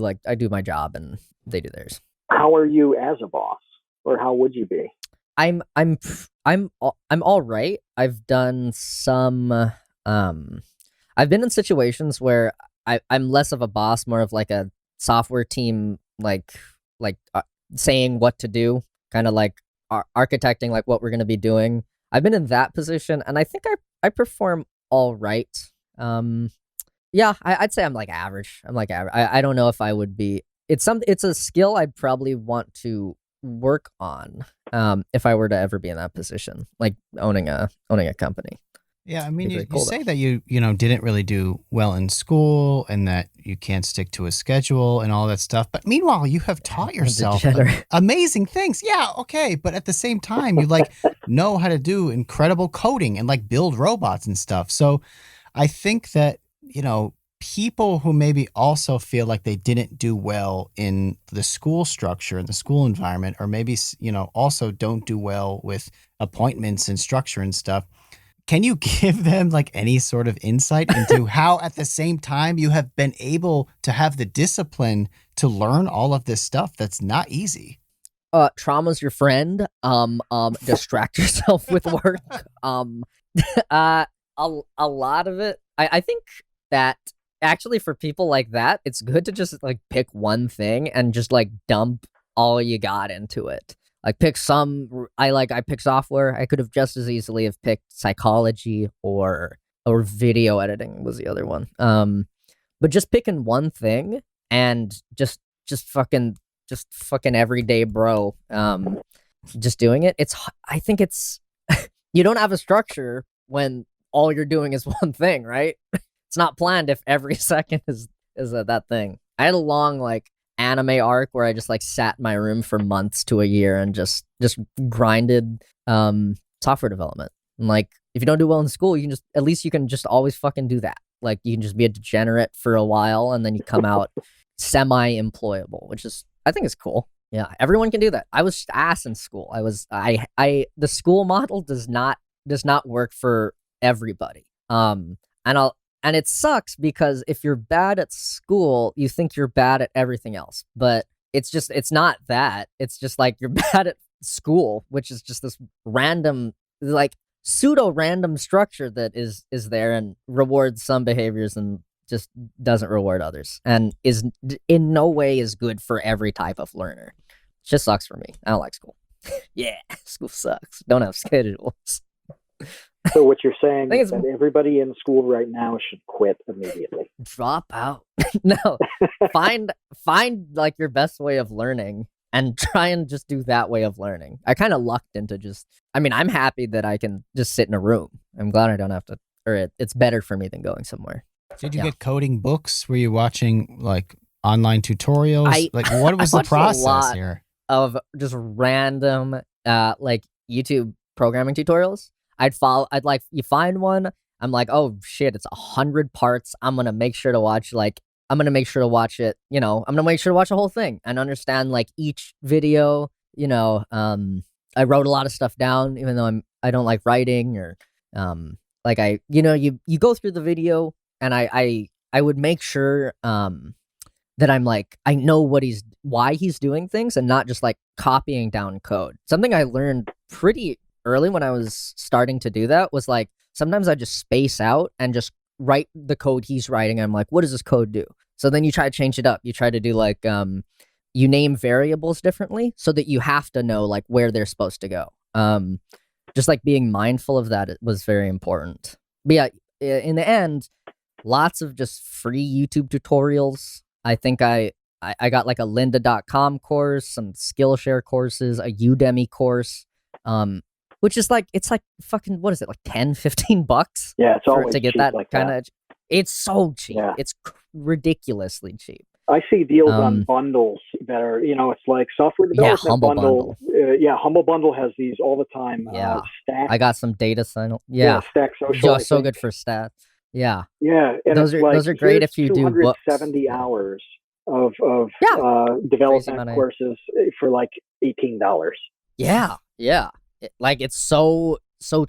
my job and they do theirs. How are you as a boss, or how would you be? I'm all right. I've done some. I've been in situations where I'm less of a boss, more of like a software team, like saying what to do, kind of like architecting like what we're going to be doing. I've been in that position, and I think I perform all right. Yeah, I'd say I'm like average. I'm like average. I don't know if I would be. It's a skill I'd probably want to work on if I were to ever be in that position, like owning a company. Yeah, I mean, Be you, very you cool say though. that you know, didn't really do well in school and that you can't stick to a schedule and all that stuff. But meanwhile, you have taught A yourself degenerate. amazing things. Yeah, okay. But at the same time, you like know how to do incredible coding and like build robots and stuff. So I think that, you know, people who maybe also feel like they didn't do well in the school structure and the school environment, or maybe, you know, also don't do well with appointments and structure and stuff, can you give them like any sort of insight into how at the same time you have been able to have the discipline to learn all of this stuff that's not easy? Trauma's your friend. Distract yourself with work. Uh, a lot of it. I think that actually for people like that, it's good to just like pick one thing and just like dump all you got into it. Like pick some. I pick software. I could have just as easily have picked psychology or video editing was the other one. But just picking one thing and just fucking just fucking everyday bro. Just doing it. I think it's you don't have a structure when all you're doing is one thing, right? It's not planned if every second is that thing. I had a long like anime arc where I just like sat in my room for months to a year and just grinded software development. And like if you don't do well in school, you can just at least you can just always fucking do that. Like you can just be a degenerate for a while and then you come out semi-employable, which is I think is cool. Yeah, everyone can do that. I was ass in school. I the school model does not work for everybody. And it sucks because if you're bad at school, you think you're bad at everything else. But it's not that. It's just like you're bad at school, which is just this random like pseudo random structure that is there and rewards some behaviors and just doesn't reward others and is in no way is good for every type of learner. It just sucks for me. I don't like school. Yeah, school sucks. Don't have schedules. So what you're saying think is that everybody in school right now should quit immediately. Drop out. No, find like your best way of learning and try and just do that way of learning. I kind of lucked into just. I mean, I'm happy that I can just sit in a room. I'm glad I don't have to, or it's better for me than going somewhere. Did you get coding books? Were you watching like online tutorials? Like what was I the process here? Of just random like YouTube programming tutorials. I'd like you find one, I'm like, oh shit, it's 100 parts. I'm gonna make sure to watch it, you know, I'm gonna make sure to watch the whole thing and understand like each video, you know. I wrote a lot of stuff down, even though I don't like writing or like I you know, you go through the video and I would make sure that I'm like, I know why he's doing things and not just like copying down code. Something I learned pretty early when I was starting to do that was like, sometimes I just space out and just write the code he's writing. I'm like, what does this code do? So then you try to change it up. You try to do like, you name variables differently so that you have to know like where they're supposed to go. Just like being mindful of that was very important. But yeah, in the end, lots of just free YouTube tutorials. I think I got like a lynda.com course, some Skillshare courses, a Udemy course, which is like, it's like fucking, what is it, like 10, 15 bucks? Yeah, it's always to get cheap that like kind that. of, it's so cheap. Yeah. It's ridiculously cheap. I see deals on bundles that are, you know, it's like software development Humble bundle. Humble Bundle has these all the time. Yeah. Stack. I got some data sign. Yeah. Stack Social. So good for stats. Yeah. Yeah. And those are great if you do books. 270 hours of development money. courses for like $18. Yeah. Yeah. Like it's so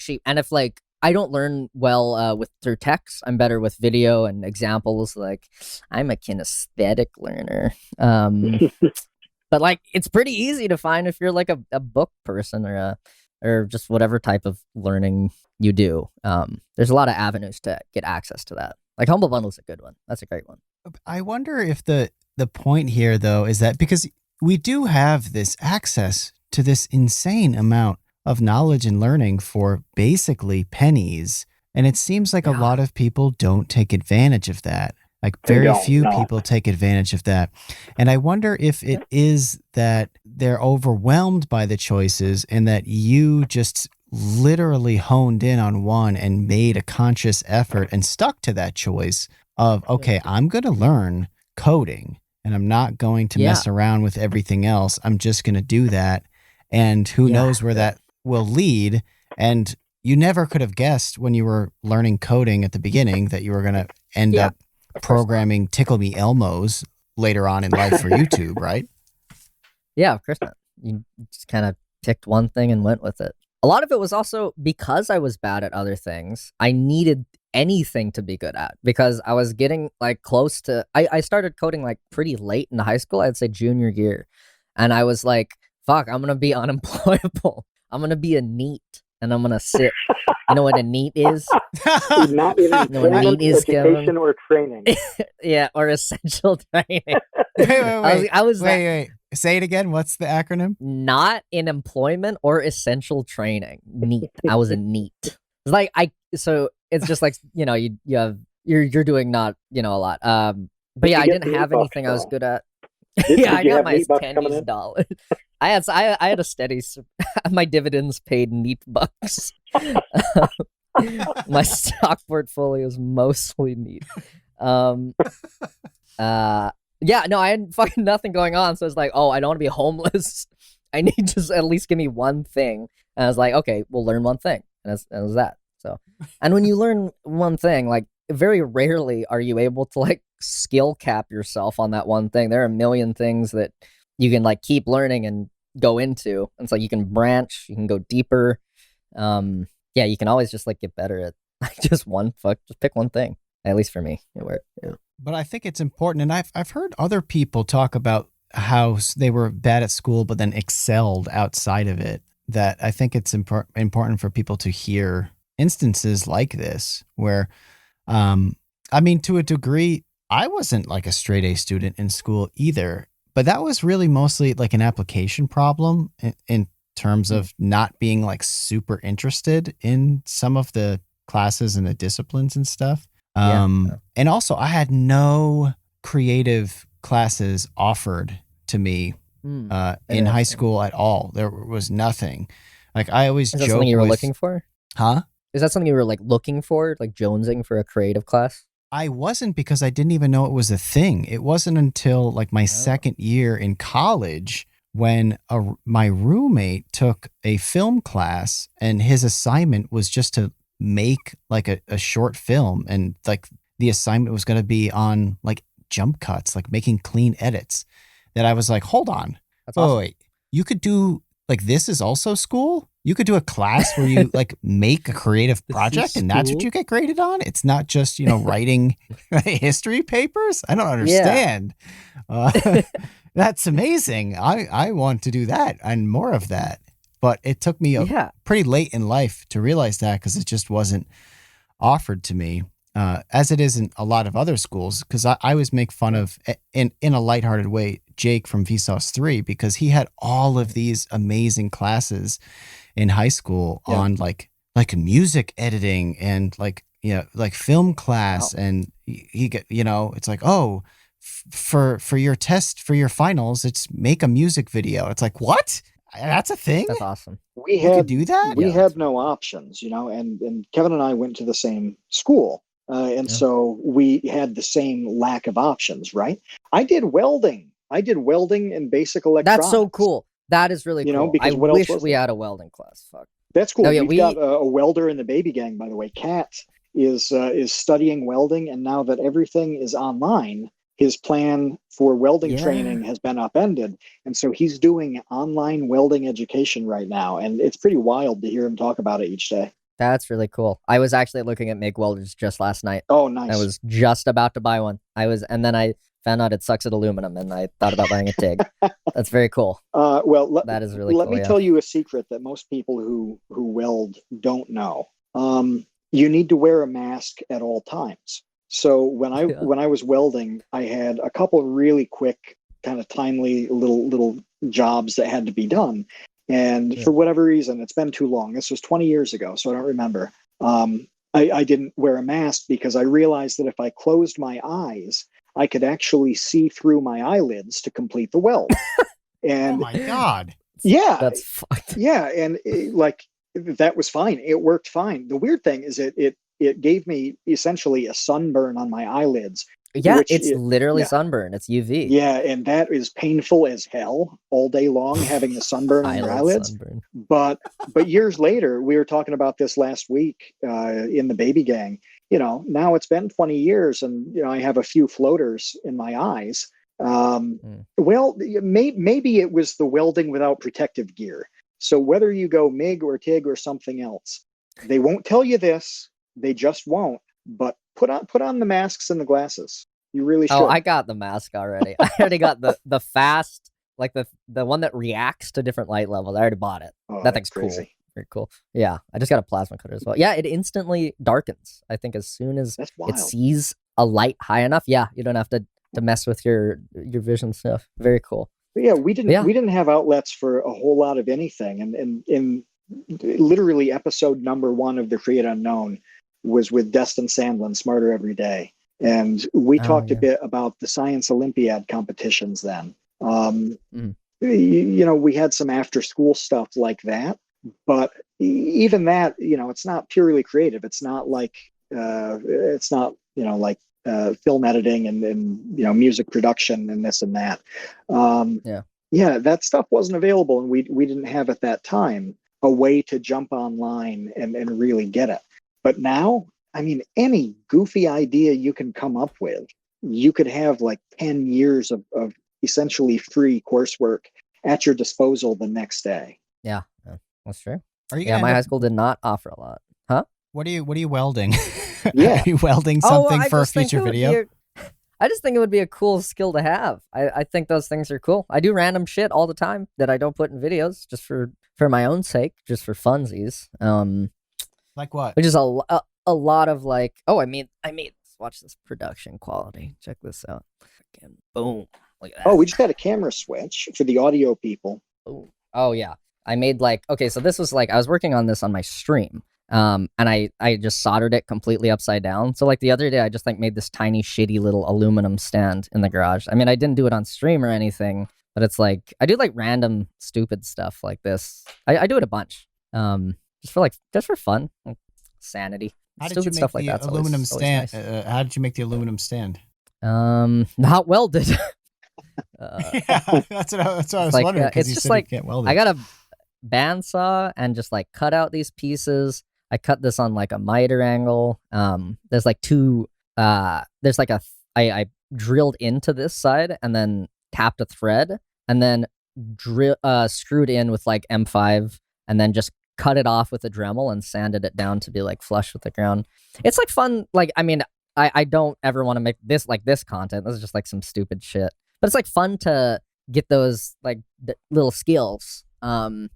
cheap. And if like I don't learn well through text, I'm better with video and examples. Like I'm a kinesthetic learner. But like it's pretty easy to find if you're like a book person or just whatever type of learning you do. There's a lot of avenues to get access to that. Like Humble Bundle's a good one. That's a great one. I wonder if the point here though is that because we do have this access to this insane amount of knowledge and learning for basically pennies, and it seems like a lot of people don't take advantage of that. Like very few people take advantage of that. And I wonder if it is that they're overwhelmed by the choices and that you just literally honed in on one and made a conscious effort and stuck to that choice of, okay, I'm going to learn coding and I'm not going to mess around with everything else. I'm just going to do that. And who knows where that will lead. And you never could have guessed when you were learning coding at the beginning that you were going to end up programming Tickle Me Elmos later on in life for YouTube, right? Yeah, of course not. You just kind of picked one thing and went with it. A lot of it was also because I was bad at other things. I needed anything to be good at because I was getting like close to, I started coding like pretty late in high school. I'd say junior year. And I was like, fuck, I'm going to be unemployable. I'm going to be a NEET and I'm going to sit. You know what a NEET is? Not in employment, education, or training. Yeah, or essential training. Wait. Say it again. What's the acronym? Not in employment or essential training. NEET. I was a NEET. It's like so it's just like, you know, you're doing not, you know, a lot. But yeah, I didn't have anything I was good at. Yeah, I got my pennies dollars. I had a steady my dividends paid NEET bucks. My stock portfolio is mostly NEET. Yeah, no, I had fucking nothing going on, so it's like, oh, I don't want to be homeless. I need to at least give me one thing. And I was like, okay, we'll learn one thing, and that was that. So, and when you learn one thing, like very rarely are you able to like skill cap yourself on that one thing. There are a million things that you can like keep learning and go into, and so you can branch, you can go deeper. Yeah, you can always just like get better at like just pick one thing. At least for me, it worked. Yeah. But I think it's important, and I've heard other people talk about how they were bad at school, but then excelled outside of it. That I think it's important for people to hear instances like this, where, I mean, to a degree, I wasn't like a straight A student in school either, but that was really mostly like an application problem in terms of not being like super interested in some of the classes and the disciplines and stuff. And also I had no creative classes offered to me in high school at all. There was nothing. Like I always joke. Is that something you were looking for? Huh? Is that something you were like looking for, like jonesing for a creative class? I wasn't, because I didn't even know it was a thing. It wasn't until like my second year in college when my roommate took a film class, and his assignment was just to make like a short film, and like the assignment was going to be on like jump cuts, like making clean edits. That I was like, hold on. That's awesome. Wait, you could do like, this is also school? You could do a class where you like make a creative project and that's what you get graded on? It's not just, you know, writing history papers? I don't understand. That's amazing. I want to do that and more of that. But it took me pretty late in life to realize that, because it just wasn't offered to me, as it is in a lot of other schools. Because I always make fun of, in a lighthearted way, Jake from Vsauce 3, because he had all of these amazing classes in high school on like music editing and like, you know, like film class. And he get, you know, it's like, oh, for your test, for your finals, it's make a music video. It's like, what? That's a thing? That's awesome. We could do that? We had no options, you know, and Kevin and I went to the same school. So we had the same lack of options, right? I did welding and basic electronics. That's so cool. That is really cool. You know, because I what wish else was we there? had a welding class. Fuck. That's cool. No, yeah, We've got a welder in the baby gang, by the way. Kat is studying welding, and now that everything is online, his plan for welding training has been upended. And so he's doing online welding education right now. And it's pretty wild to hear him talk about it each day. That's really cool. I was actually looking at MIG welders just last night. Oh, nice. I was just about to buy one. And then I found out it sucks at aluminum, and I thought about buying a TIG. That's very cool. That is really cool. Let me tell you a secret that most people who weld don't know. You need to wear a mask at all times. So when I was welding, I had a couple of really quick, kind of timely little jobs that had to be done. And for whatever reason, it's been too long. This was 20 years ago, so I don't remember. I didn't wear a mask because I realized that if I closed my eyes, I could actually see through my eyelids to complete the weld. And oh my God. Yeah. That's fucked. Yeah. And like that was fine. It worked fine. The weird thing is it gave me essentially a sunburn on my eyelids. Yeah, it's literally sunburn. It's UV. Yeah, and that is painful as hell all day long, having the sunburn on your eyelids. Sunburn. But years later, we were talking about this last week in the baby gang. Now it's been 20 years, and I have a few floaters in my eyes. Well, maybe it was the welding without protective gear. So whether you go MIG or TIG or something else, they won't tell you this. They just won't. But put on the masks and the glasses. You really should. Oh, I got the mask already. I already got the fast, like the one that reacts to different light levels. I already bought it. Oh, that thing's crazy. Cool. Very cool. Yeah, I just got a plasma cutter as well. Yeah, it instantly darkens. I think as soon as it sees a light high enough, yeah, you don't have to mess with your vision stuff. Very cool. But yeah, we didn't have outlets for a whole lot of anything, and in literally episode number 1 of The Create Unknown was with Destin Sandlin, Smarter Every Day. And we talked a bit about the Science Olympiad competitions then. We had some after school stuff like that, but even that, it's not purely creative. It's not like, film editing and music production and this and that. That stuff wasn't available, and we didn't have at that time a way to jump online and really get it. But now, I mean, any goofy idea you can come up with, you could have like 10 years of essentially free coursework at your disposal the next day. Yeah, that's true. My high school did not offer a lot. Huh? What are you welding? Yeah. Are you welding something for a future video? I just think it would be a cool skill to have. I think those things are cool. I do random shit all the time that I don't put in videos just for my own sake, just for funsies. Like what? Which is a lot of like, I made watch this production quality. Check this out. Again, boom. Look at that. Oh, we just had a camera switch for the audio people. Boom. Oh yeah. I made so this was I was working on this on my stream. And I just soldered it completely upside down. So the other day I just made this tiny shitty little aluminum stand in the garage. I mean, I didn't do it on stream or anything, but it's I do random stupid stuff like this. I do it a bunch. Just for fun, sanity. How did you make the aluminum stand? Nice. How did you make the aluminum stand? Not welded. Yeah, that's what I was wondering. It's just you can't weld it. I got a bandsaw and just cut out these pieces. I cut this on a miter angle. There's two. There's I drilled into this side and then tapped a thread and then screwed in with M5 and then just cut it off with a Dremel and sanded it down to be flush with the ground. It's fun. I mean, I don't ever want to make this this content. This is just some stupid shit. But it's fun to get those little skills. Not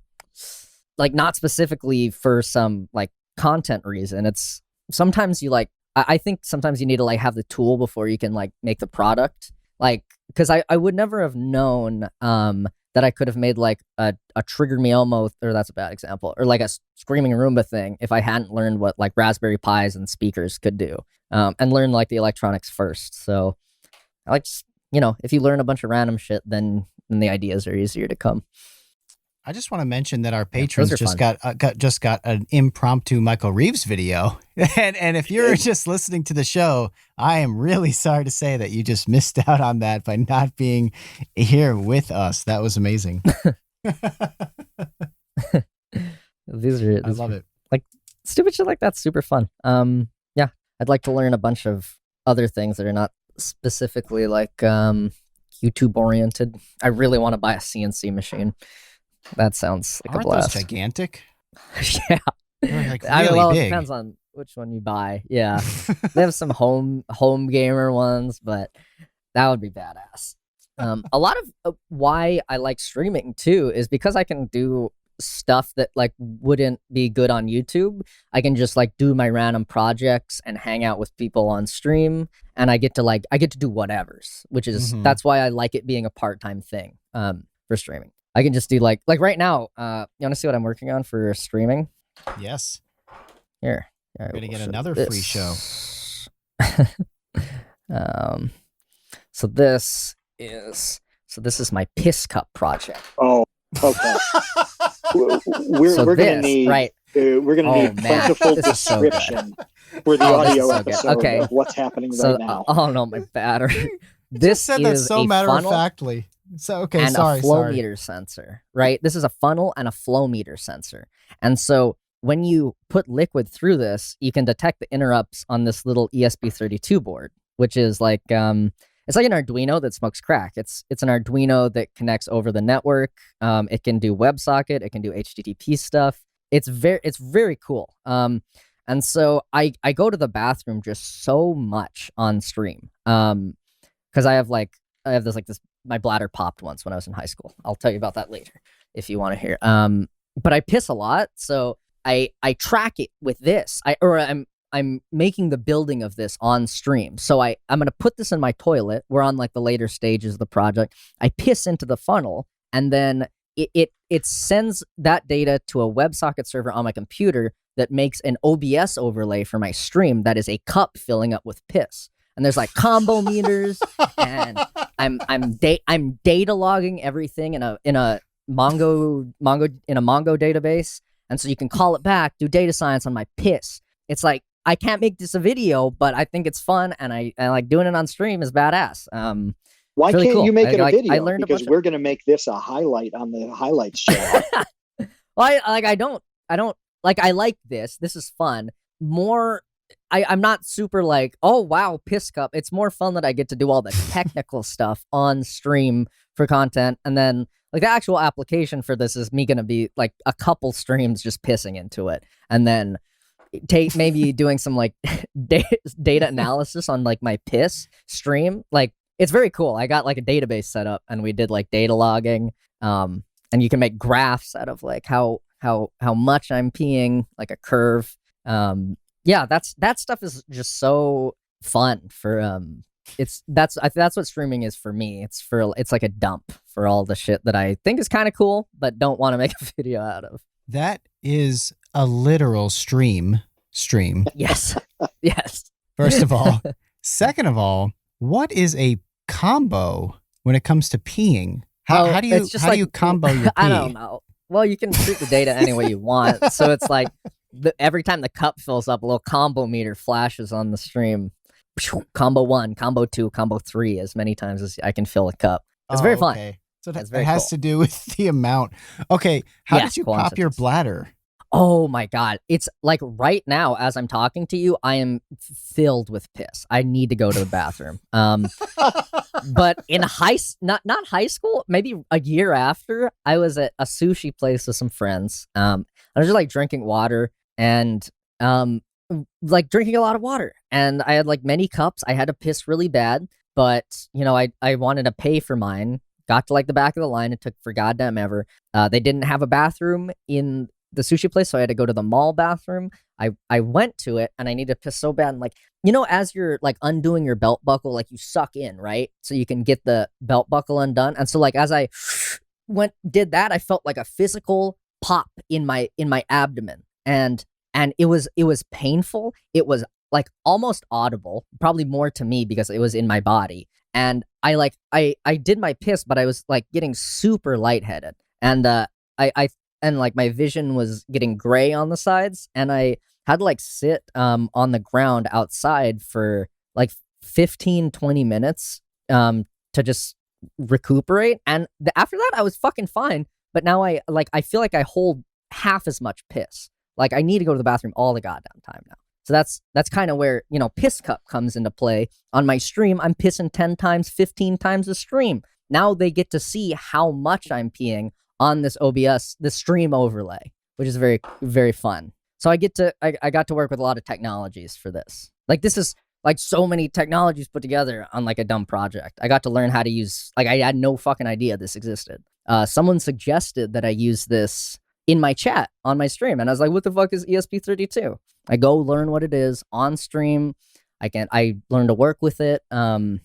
specifically for some content reason. It's sometimes you I think sometimes you need to have the tool before you can make the product. Because I would never have known that I could have made a triggered Me Elmo, or that's a bad example, or a screaming Roomba thing if I hadn't learned what Raspberry Pis and speakers could do, and learn the electronics first. So I if you learn a bunch of random shit, then the ideas are easier to come. I just want to mention that our patrons just got an impromptu Michael Reeves video, and if you're just listening to the show, I am really sorry to say that you just missed out on that by not being here with us. That was amazing. I love it. Stupid shit like that's super fun. Yeah, I'd like to learn a bunch of other things that are not specifically YouTube oriented. I really want to buy a CNC machine. That sounds like a blast. Those gigantic? Yeah. They're really big. It depends on which one you buy. Yeah. They have some home gamer ones, but that would be badass. A lot of why I like streaming too is because I can do stuff that wouldn't be good on YouTube. I can just do my random projects and hang out with people on stream, and I get to do whatevers, which is that's why I like it being a part-time thing for streaming. I can just do like right now. You want to see what I'm working on for streaming? Yes. Here. We're gonna get another free show. So this is my piss cup project. Oh, okay. we're gonna need right. We're going to Oh, need man. plentiful This is so good. description for the Oh, this is audio so good. episode Okay. of what's happening So, right now. oh no, my battery. You This just said that is so a matter of funnel factly. So okay, and a sorry. flow meter sensor, right? This is a funnel and a flow meter sensor. And so when you put liquid through this, you can detect the interrupts on this little ESP32 board, which is like it's like an Arduino that smokes crack. It's an Arduino that connects over the network. It can do WebSocket, it can do HTTP stuff. It's very cool. And so I go to the bathroom just so much on stream. Because I have this my bladder popped once when I was in high school. I'll tell you about that later if you want to hear. But I piss a lot, so I track it with this. I'm making the building of this on stream. So I'm gonna put this in my toilet. We're on like the later stages of the project. I piss into the funnel, and then it sends that data to a WebSocket server on my computer that makes an OBS overlay for my stream that is a cup filling up with piss. And there's like combo meters, and I'm data logging everything in a Mongo database, and so you can call it back, do data science on my piss. It's like I can't make this a video, but I think it's fun, and I like doing it on stream is badass. Why really can't cool. you make it a video? I learned because we're going to make this a highlight on the highlights channel. Well, I don't like. I like this. This is fun. More. I'm not super like, oh wow, piss cup. It's more fun that I get to do all the technical stuff on stream for content, and then like the actual application for this is me gonna be like a couple streams just pissing into it, and then maybe doing some like data analysis on like my piss stream. Like it's very cool. I got like a database set up, and we did like data logging. And you can make graphs out of like how much I'm peeing, like a curve. Yeah, that stuff is just so fun for that's what streaming is for me. It's like a dump for all the shit that I think is kind of cool but don't want to make a video out of. That is a literal stream. Yes. Yes. First of all. Second of all, what is a combo when it comes to peeing? How do you combo your pee? I don't know. Well, you can treat the data any way you want. So it's like every time the cup fills up, a little combo meter flashes on the stream. Combo 1, combo 2, combo 3, as many times as I can fill a cup. It's very fun. Okay. So It's it very has cool. to do with the amount. Okay. How Yes, did you pop your quantities. bladder? Oh my God. It's like right now, as I'm talking to you, I am filled with piss. I need to go to the bathroom. But in not high school, maybe a year after, I was at a sushi place with some friends. I was just like drinking water and like drinking a lot of water. And I had like many cups. I had to piss really bad, but you know, I wanted to pay for mine. Got to like the back of the line. It took for goddamn ever. They didn't have a bathroom in the sushi place, so I had to go to the mall bathroom. I went to it and I needed to piss so bad. And like, you know, as you're like undoing your belt buckle, like you suck in, right? So you can get the belt buckle undone. And so like as I did that, I felt like a physical pop in my abdomen. And it was painful. It was like almost audible, probably more to me because it was in my body. And I did my piss, but I was like getting super lightheaded. And and like my vision was getting gray on the sides, and I had to like sit on the ground outside for like 15-20 minutes to just recuperate. And after that I was fucking fine, but now I feel like I hold half as much piss. Like I need to go to the bathroom all the goddamn time now. So that's kind of where, you know, piss cup comes into play. On my stream, I'm pissing 10 times, 15 times a stream. Now they get to see how much I'm peeing on this OBS, the stream overlay, which is very, very fun. So I got to work with a lot of technologies for this. Like this is like so many technologies put together on like a dumb project. I got to learn how to use, like I had no fucking idea this existed. Someone suggested that I use this in my chat on my stream. And I was like, what the fuck is ESP32? I go learn what it is on stream. I learn to work with it. And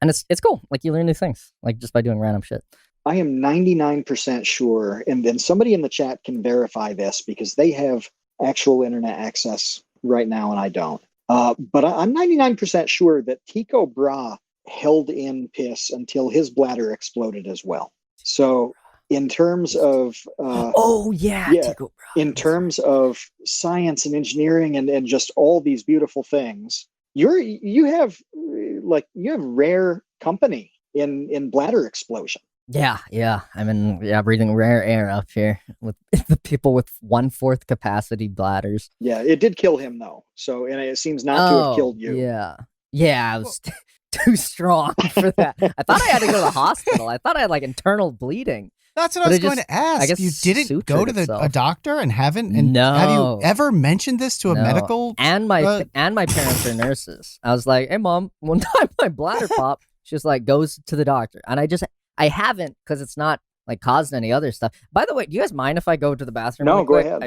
it's cool. Like you learn new things, like just by doing random shit. I am 99% sure, and then somebody in the chat can verify this because they have actual internet access right now and I don't. But I'm 99% sure that Tycho Brahe held in piss until his bladder exploded as well. So in terms of oh yeah, yeah, Tycho Brahe. in terms of science and engineering and just all these beautiful things, you have rare company in Bladder Explosion. Yeah. I mean, breathing rare air up here with the people with 1/4 capacity bladders. Yeah, it did kill him though. So, and it seems not to have killed you. Yeah, I was too strong for that. I thought I had to go to the hospital. I thought I had like internal bleeding. That's what I was going to ask. I guess You didn't go to a doctor and haven't? And no. Have you ever mentioned this to a medical? And my parents are nurses. I was like, hey, Mom, one time my bladder popped. She was like, goes to the doctor. And I haven't because it's not like caused any other stuff. By the way, do you guys mind if I go to the bathroom? No, go quick? ahead.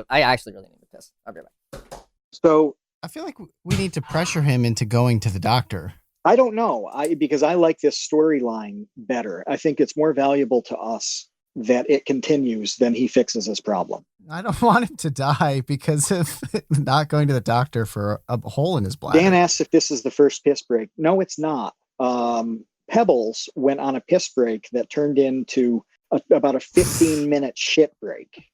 I actually really need to piss. I'll be right back. So I feel like we need to pressure him into going to the doctor. I don't know. Because I like this storyline better. I think it's more valuable to us that it continues than he fixes his problem. I don't want him to die because of not going to the doctor for a hole in his bladder. Dan asks if this is the first piss break. No, it's not. Pebbles went on a piss break that turned into about a 15-minute shit break.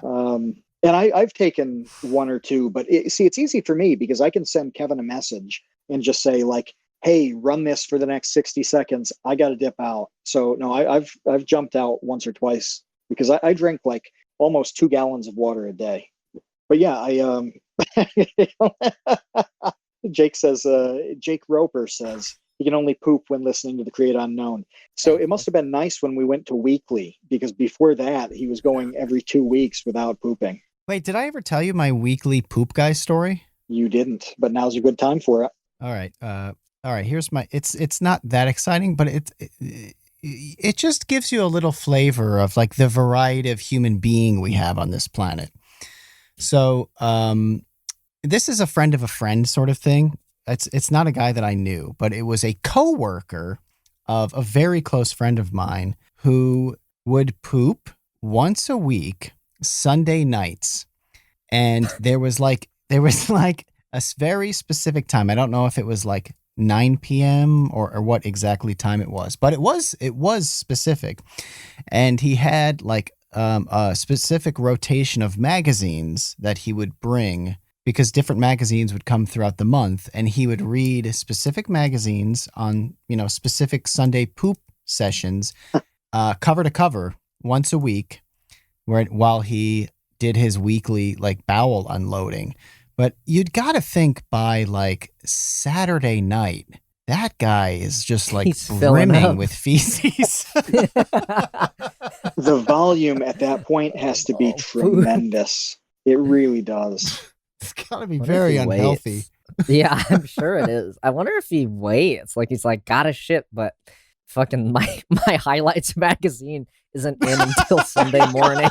And I've taken one or two, but it's easy for me because I can send Kevin a message and just say like, hey, run this for the next 60 seconds. I got to dip out. So no, I've jumped out once or twice because I drink like almost 2 gallons of water a day. But yeah, Jake Roper says he can only poop when listening to the Create Unknown. So it must have been nice when we went to weekly because before that he was going every 2 weeks without pooping. Wait, did I ever tell you my weekly poop guy story? You didn't, but now's a good time for it. All right. Here's my. It's not that exciting, but it just gives you a little flavor of like the variety of human being we have on this planet. So, this is a friend of a friend sort of thing. It's not a guy that I knew, but it was a coworker of a very close friend of mine who would poop once a week, Sunday nights, and there was like a very specific time. I don't know if it was like 9 p.m. or what exactly time it was, but it was specific. And he had like a specific rotation of magazines that he would bring because different magazines would come throughout the month, and he would read specific magazines on, specific Sunday poop sessions, cover to cover once a week, while he did his weekly like bowel unloading. But you'd got to think by like Saturday night, that guy is just like brimming with feces. The volume at that point has to be tremendous. It really does. It's got to be very unhealthy. Yeah, I'm sure it is. I wonder if he waits. Like he's like, gotta shit, but fucking my highlights magazine isn't in until Sunday morning.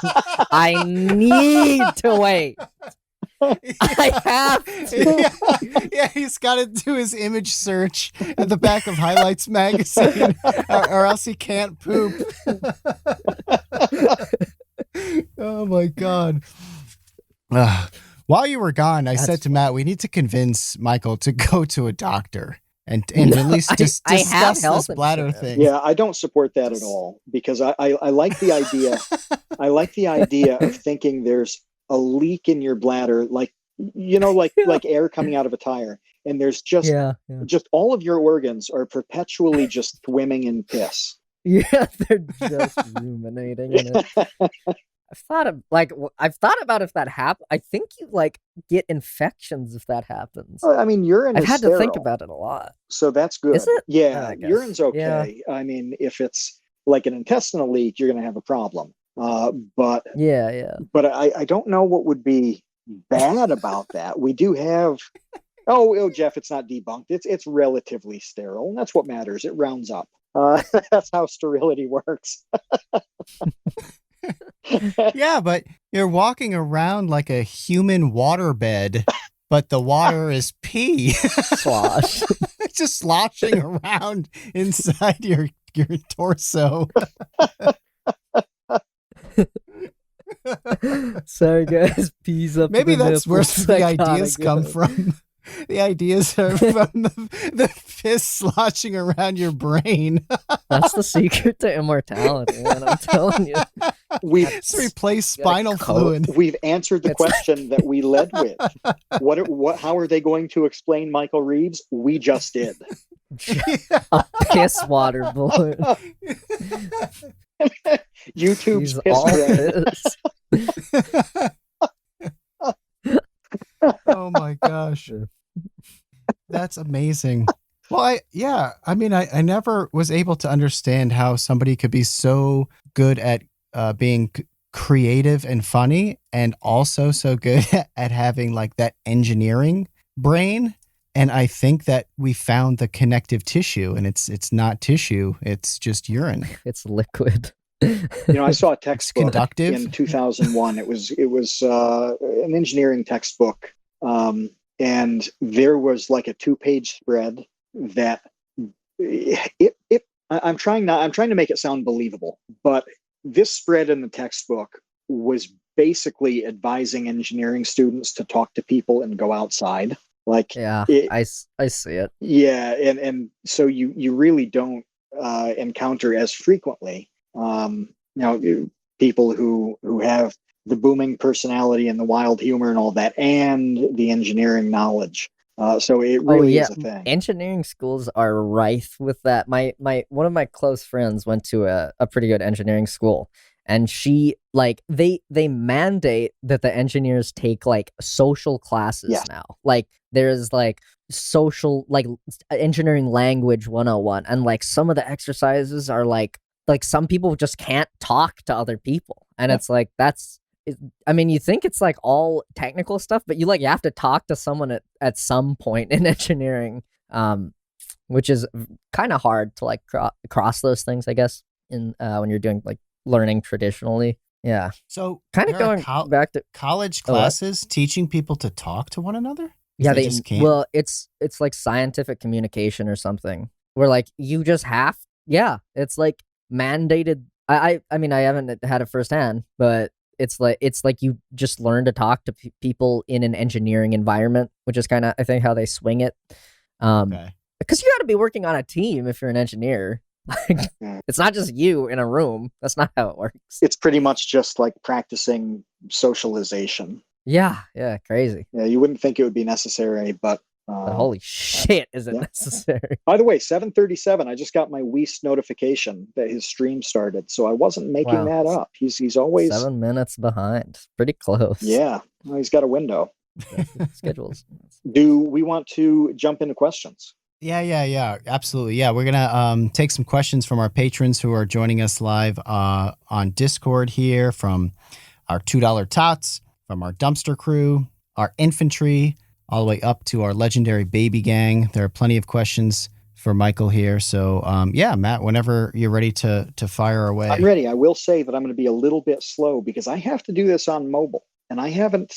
I need to wait. I have to. Yeah, he's got to do his image search at the back of Highlights magazine, or else he can't poop. Oh my God. While you were gone, I said to Matt, we need to convince Michael to go to a doctor and at least just discuss this bladder thing. Yeah, I don't support that at all because I like the idea. I like the idea of thinking there's a leak in your bladder, like air coming out of a tire, and there's just all of your organs are perpetually just swimming in piss. Yeah, they're just ruminating in it. I've thought about if that happens. I think you like get infections if that happens. I mean, urine. I've had to think about it a lot. So that's good. Is it? Yeah, urine's okay. Yeah. I mean, if it's like an intestinal leak, you're going to have a problem. But I don't know what would be bad about that. We do have. Oh, Jeff, it's not debunked. It's relatively sterile, and that's what matters. It rounds up. That's how sterility works. Yeah, but you're walking around like a human waterbed, but the water is pee. Slosh. It's just sloshing around inside your torso. Sorry, guys. Peas up. Maybe that's where the ideas come from. The ideas are from the fist sloshing around your brain. That's the secret to immortality, man. I'm telling you. We've Just replace You gotta spinal coat- fluid. we've answered the It's like- question that we led with. How are they going to explain Michael Reeves? We just did. A piss water balloon. YouTube's He's piss all brain. piss. Oh my gosh. That's amazing. Well, I mean, I never was able to understand how somebody could be so good at being creative and funny, and also so good at having like that engineering brain. And I think that we found the connective tissue, and it's not tissue; it's just urine. It's liquid. I saw a textbook conductive. in 2001. It was an engineering textbook, and there was like a 2-page spread that I'm trying to make it sound believable, but this spread in the textbook was basically advising engineering students to talk to people and go outside. Like, Yeah, I see it. yeah, and so you really don't encounter as frequently, people who have the booming personality and the wild humor and all that, and the engineering knowledge. So it really is a thing. Engineering schools are rife with that. My one of my close friends went to a pretty good engineering school, and she they mandate that the engineers take like social classes now. Like there's like social engineering language 101, and like some of the exercises are like some people just can't talk to other people, and it's like I mean, you think it's like all technical stuff, but you have to talk to someone at some point in engineering, which is kind of hard to like cross those things, I guess, in when you're doing like learning traditionally. Yeah. So kind of going back to college classes teaching people to talk to one another. Yeah, they just can't. Well, it's like scientific communication or something, where like you just have. Yeah, it's like mandated. I mean, I haven't had it firsthand, but it's like you just learn to talk to people in an engineering environment, which is kind of, I think, how they swing it. Okay. Because you got to be working on a team if you're an engineer. Like, it's not just you in a room. That's not how it works. It's pretty much just like practicing socialization. Yeah, crazy. Yeah, you wouldn't think it would be necessary, but holy shit, is it necessary? By the way, 7:37. I just got my Weiss notification that his stream started, so I wasn't making that up. He's always 7 minutes behind. Pretty close. Yeah, well, he's got a window. Schedules. Do we want to jump into questions? Yeah, absolutely. Yeah, we're gonna take some questions from our patrons who are joining us live on Discord here, from our $2 tots, from our dumpster crew, our infantry, all the way up to our legendary baby gang. There are plenty of questions for Michael here. So Matt, whenever you're ready to fire away. I'm ready. I will say that I'm going to be a little bit slow because I have to do this on mobile, and I haven't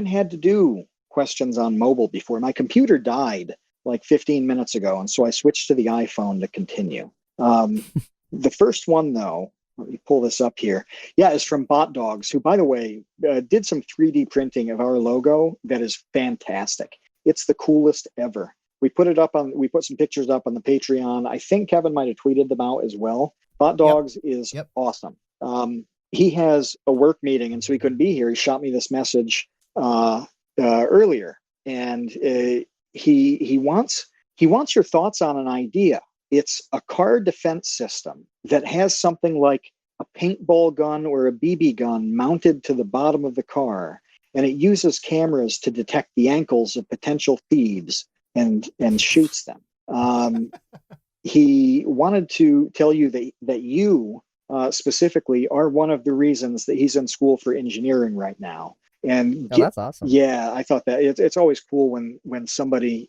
had to do questions on mobile before. My computer died like 15 minutes ago, and so I switched to the iPhone to continue. The first one, though, let me pull this up here. Yeah, is from Bot Dogs, who, by the way, did some 3D printing of our logo that is fantastic. It's the coolest ever. We put some pictures up on the Patreon. I think Kevin might have tweeted them out as well. Bot Dogs is awesome. He has a work meeting, and so he couldn't be here. He shot me this message earlier, and he wants your thoughts on an idea. It's a car defense system that has something like a paintball gun or a BB gun mounted to the bottom of the car, and it uses cameras to detect the ankles of potential thieves and shoots them. He wanted to tell you that you specifically are one of the reasons that he's in school for engineering right now. And that's awesome. Yeah, I thought that it's always cool when somebody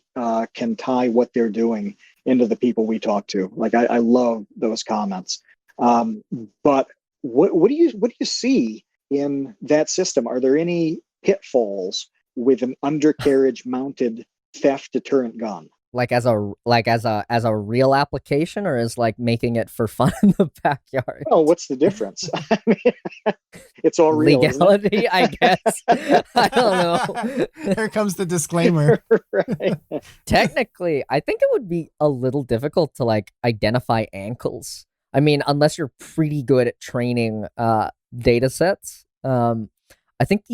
can tie what they're doing into the people we talk to. Like I love those comments. But what do you see in that system? Are there any pitfalls with an undercarriage mounted theft deterrent gun? like as a real application, or as like making it for fun in the backyard? Well, what's the difference? I mean, it's all real. Legality, I guess. I don't know. Here comes the disclaimer. Right. Technically, I think it would be a little difficult to like identify ankles. I mean, unless you're pretty good at training data sets. I think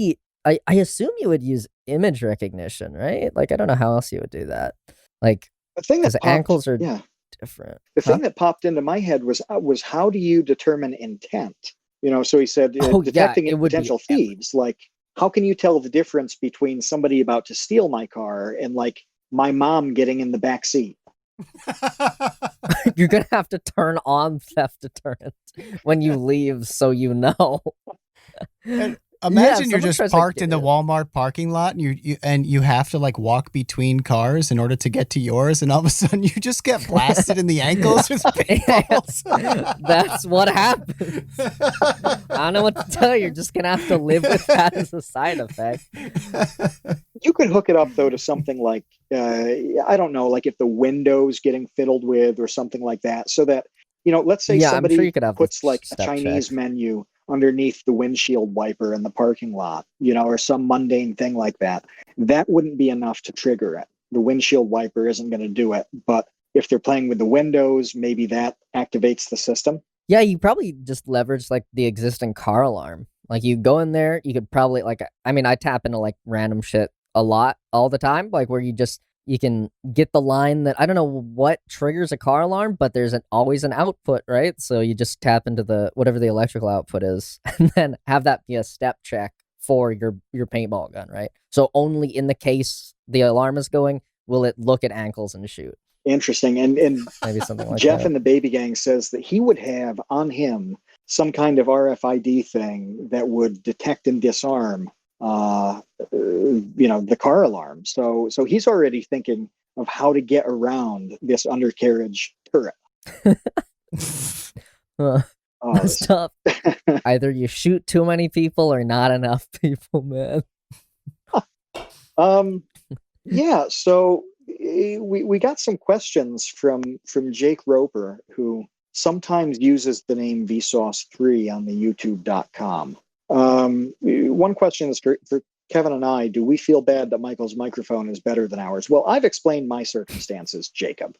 I assume you would use image recognition, right? Like, I don't know how else you would do that. Like, The thing that because ankles are yeah. different. The thing that popped into my head was how do you determine intent? You know, so he said detecting potential thieves. Like, how can you tell the difference between somebody about to steal my car and like my mom getting in the back seat? You're gonna have to turn on theft deterrent when you leave, so you know. Imagine you're just parked in the Walmart parking lot, and you have to like walk between cars in order to get to yours, and all of a sudden you just get blasted in the ankles with paintballs. That's what happens. I don't know what to tell you. You're just gonna have to live with that as a side effect. You could hook it up though to something like I don't know, like if the window's getting fiddled with or something like that, so that let's say somebody puts like a Chinese menu underneath the windshield wiper in the parking lot, or some mundane thing like that. That wouldn't be enough to trigger it. The windshield wiper isn't going to do it. But if they're playing with the windows, maybe that activates the system. Yeah, you probably just leverage like the existing car alarm. Like you go in there, you could probably I tap into like random shit a lot all the time, like where you can get the line that I don't know what triggers a car alarm, but there's always an output, right? So you just tap into whatever the electrical output is, and then have that be a step check for your paintball gun, right? So only in the case the alarm is going will it look at ankles and shoot. Interesting. And maybe something like Jeff that. in the Baby Gang says that he would have on him some kind of RFID thing that would detect and disarm the car alarm. So he's already thinking of how to get around this undercarriage turret. That's tough. Either you shoot too many people or not enough people, man. Yeah, so we got some questions from Jake Roper, who sometimes uses the name Vsauce3 on the youtube.com. One question is for Kevin and I. Do we feel bad that Michael's microphone is better than ours? Well, I've explained my circumstances, Jacob.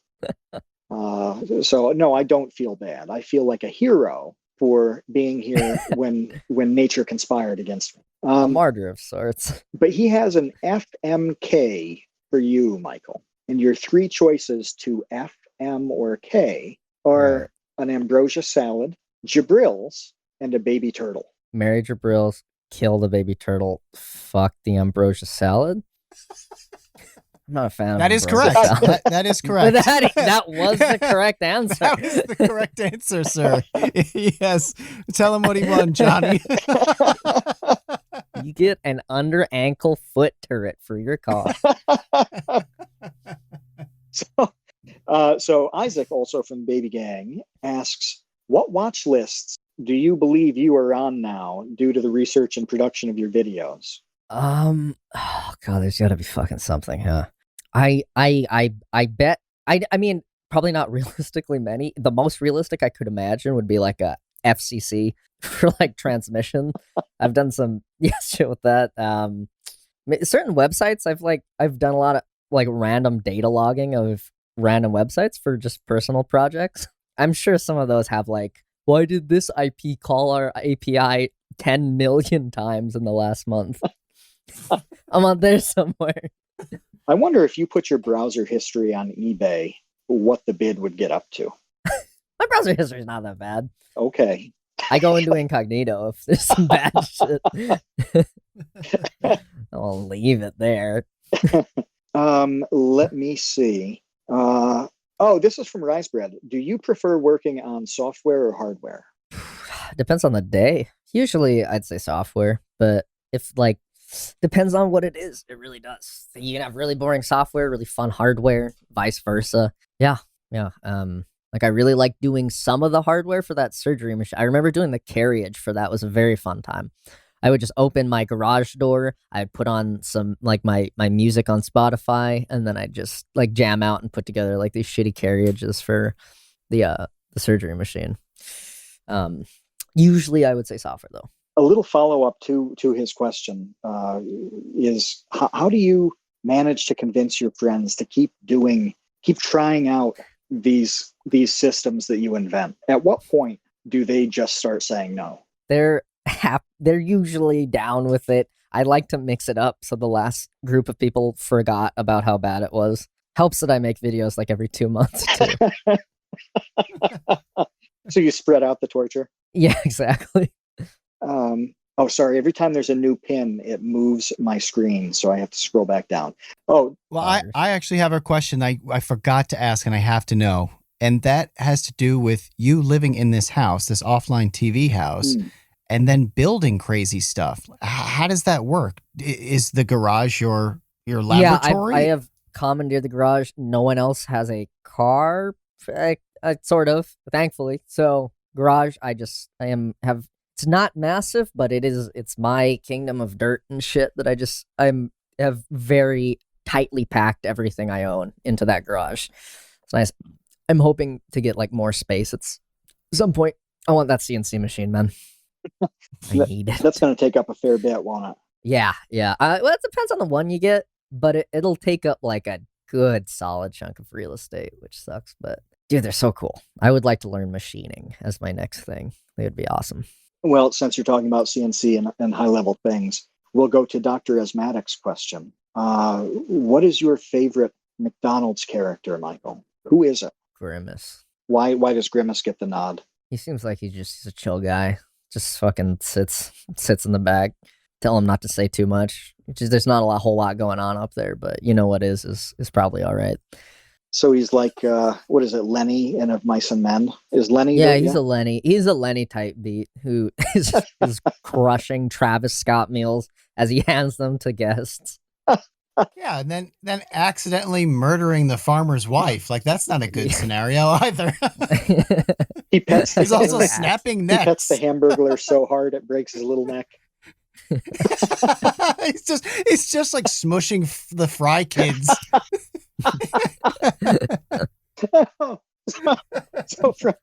So no, I don't feel bad. I feel like a hero for being here when nature conspired against me. A martyr of sorts. But he has an FMK for you, Michael. And your three choices to F, M, or K are an ambrosia salad, Jabril's, and a baby turtle. Marry Jabril's, kill the baby turtle, fuck the ambrosia salad. I'm not a fan that of is correct. That is correct. That was the correct answer. That was the correct answer, sir. Yes. Tell him what he won, Johnny. You get an under ankle foot turret for your car. So Isaac, also from Baby Gang, asks, what watch lists do you believe you are on now due to the research and production of your videos? Oh god, there's gotta be fucking something, huh? I bet I mean, probably not realistically many. The most realistic I could imagine would be like a FCC for like transmission. I've done some shit with that. Certain websites I've done a lot of like random data logging of random websites for just personal projects. I'm sure some of those have like, why did this IP call our API 10 million times in the last month? I'm on there somewhere. I wonder if you put your browser history on eBay, what the bid would get up to. My browser history is not that bad. Okay. I go into incognito if there's some bad shit. I'll leave it there. Let me see. This is from Risebread. Do you prefer working on software or hardware? Depends on the day. Usually I'd say software, but if like depends on what it is, it really does. You can have really boring software, really fun hardware, vice versa. Yeah. Like I really like doing some of the hardware for that surgery machine. I remember doing the carriage for that. It was a very fun time. I would just open my garage door. I'd put on some like my music on Spotify, and then I'd just like jam out and put together like these shitty carriages for the surgery machine. Usually I would say software though. A little follow up to his question is how do you manage to convince your friends to keep trying out these systems that you invent? At what point do they just start saying no? They're usually down with it. I like to mix it up so the last group of people forgot about how bad it was. Helps that I make videos like every 2 months too. So you spread out the torture? Yeah, exactly. Oh, sorry. Every time there's a new pin, it moves my screen, so I have to scroll back down. Oh, well, I actually have a question I forgot to ask, and I have to know. And that has to do with you living in this house, this offline TV house, and then building crazy stuff. How does that work? Is the garage your laboratory? Yeah, I have commandeered the garage. No one else has a car, sort of, thankfully. So garage, have. It's not massive, but it's my kingdom of dirt and shit that I have very tightly packed everything I own into that garage. It's nice. I'm hoping to get like more space at some point. I want that CNC machine, man. I need it. That's going to take up a fair bit, won't it? Yeah. Well, it depends on the one you get, but it'll take up like a good solid chunk of real estate, which sucks. But dude, they're so cool. I would like to learn machining as my next thing. It would be awesome. Well, since you're talking about CNC and high-level things, we'll go to Dr. Asmatic's question. What is your favorite McDonald's character, Michael? Who is it? Grimace. Why does Grimace get the nod? He seems like he's a chill guy. Just fucking sits in the back. Tell him not to say too much. There's not a whole lot going on up there, but you know what is probably all right. So he's like, what is it, Lenny in Of Mice and Men? Is Lenny? Yeah, he's a Lenny. He's a Lenny type beat who is crushing Travis Scott meals as he hands them to guests. Yeah, and then accidentally murdering the farmer's wife. Like that's not a good scenario either. He's also snapping necks. He pets the Hamburglar so hard it breaks his little neck. It's just like smushing the Fry Kids. So from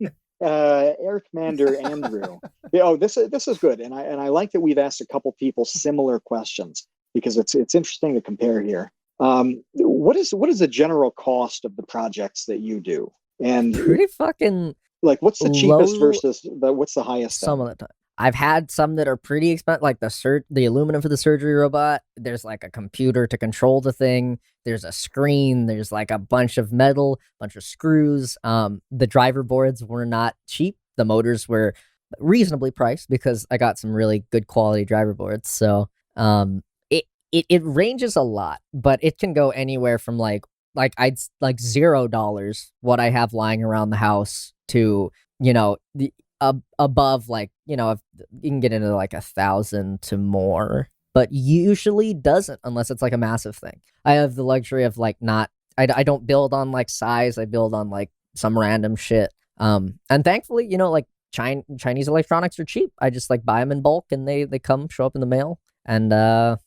Eric Mander Andrew. Oh, this is good, and I like that we've asked a couple people similar questions because it's interesting to compare here. What is the general cost of the projects that you do? And pretty fucking like what's the cheapest versus what's the highest? Some of the time. I've had some that are pretty expensive, like the aluminum for the surgery robot. There's like a computer to control the thing. There's a screen. There's like a bunch of metal, bunch of screws. The driver boards were not cheap. The motors were reasonably priced because I got some really good quality driver boards. So it ranges a lot, but it can go anywhere from like $0 what I have lying around the house to above, like, you can get into like 1,000 to more, but usually doesn't unless it's like a massive thing. I have the luxury of like I don't build on like size. I build on like some random shit. And thankfully, like Chinese electronics are cheap. I just like buy them in bulk and they show up in the mail. And the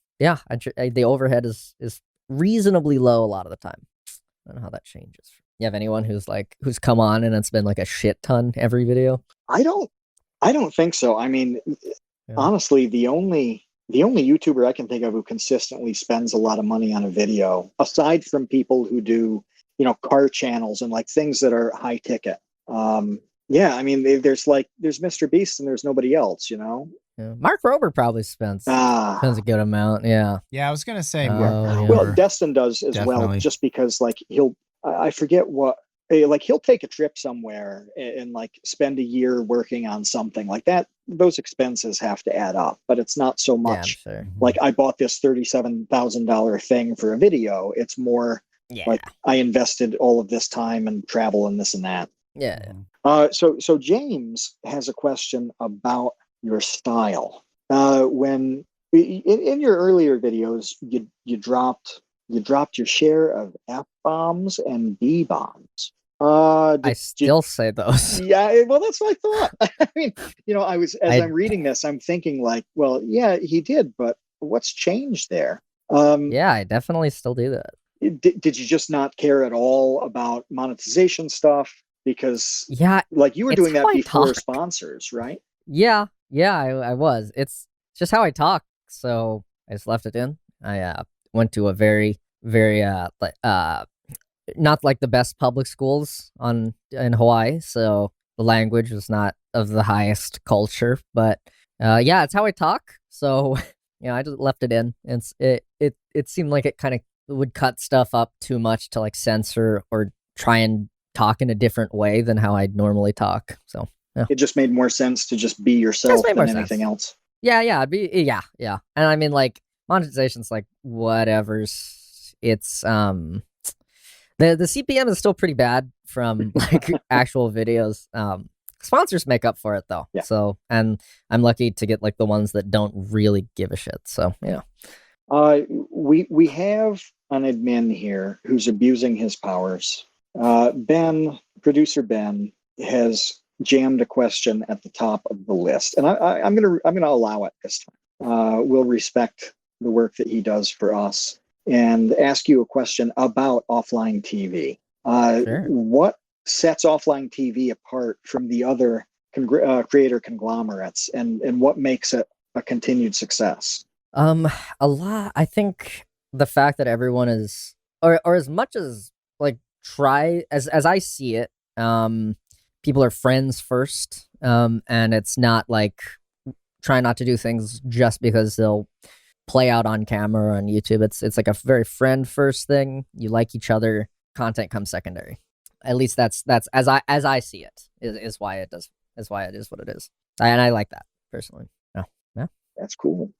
overhead is reasonably low a lot of the time. I don't know how that changes. You have anyone who's come on and it's been like a shit ton every video? I don't think so. I mean, honestly, the only YouTuber I can think of who consistently spends a lot of money on a video, aside from people who do, car channels and like things that are high ticket. I mean, there's Mr. Beast and there's nobody else, Yeah. Mark Rober probably spends a good amount. Yeah. Yeah, I was gonna say. Well, Destin does as well, just because like I forget what. Like he'll take a trip somewhere and like spend a year working on something like that. Those expenses have to add up, but it's not so much like I bought this $37,000 thing for a video. It's more like I invested all of this time and travel and this and that. Yeah. So James has a question about your style. When in your earlier videos, you dropped your share of F-bombs and B-bombs. I still say those. Yeah, well, that's what I thought. I mean, I'm reading this, I'm thinking like, well, yeah, he did, but what's changed there? Yeah, I definitely still do that. Did you just not care at all about monetization stuff? Because like you were doing that before sponsors, right? Yeah, I was. It's just how I talk, so I just left it in. I went to a very, very not like the best public schools in Hawaii, so the language was not of the highest culture. But it's how I talk. So I just left it in. And it seemed like it kind of would cut stuff up too much to like censor or try and talk in a different way than how I'd normally talk. So yeah. It just made more sense to just be yourself than anything else. Yeah, and I mean, like, monetization's like whatever's. It's the CPM is still pretty bad from like actual videos. Sponsors make up for it though. Yeah. So, and I'm lucky to get like the ones that don't really give a shit. So yeah. We have an admin here who's abusing his powers. Producer Ben has jammed a question at the top of the list, and I'm gonna allow it this time. We'll respect the work that he does for us and ask you a question about offline TV. Sure. What sets offline TV apart from the other creator conglomerates, and what makes it a continued success? A lot. I think the fact that everyone is, or as much as like as I see it, people are friends first, and it's not like try not to do things just because they'll play out on camera or on YouTube. It's like a very friend first thing. You like each other. Content comes secondary. At least that's as I see it is why it is what it is. And I like that personally. Yeah. That's cool.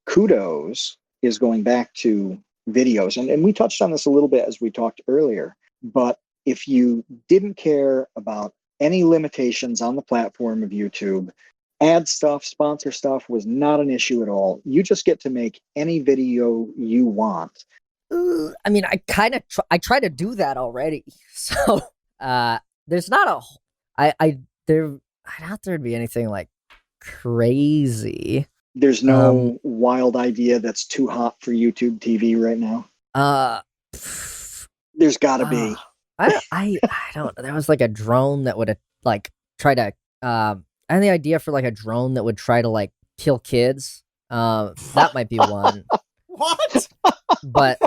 Kudos is going back to videos, and we touched on this a little bit as we talked earlier, but if you didn't care about any limitations on the platform of YouTube, ad stuff, sponsor stuff was not an issue at all. You just get to make any video you want. I mean, I try to do that already. So there's not I doubt there'd be anything like crazy. There's no wild idea that's too hot for YouTube TV right now. There's got to be. I don't. There was like a drone that would like try to. I had the idea for like a drone that would try to like kill kids. That might be one. What? But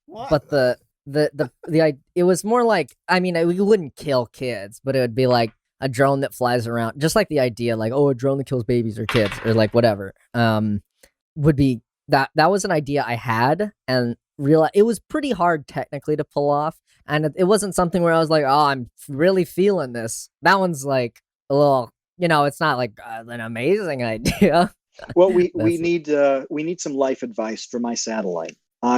what? But it was more like, I mean, we wouldn't kill kids, but it would be like a drone that flies around, just like the idea, like, oh, a drone that kills babies or kids or like whatever. Would be that was an idea I had and realized it was pretty hard technically to pull off, and it wasn't something where I was like, oh, I'm really feeling this. That one's like a little, it's not like an amazing idea. Well, we need some life advice for my satellite.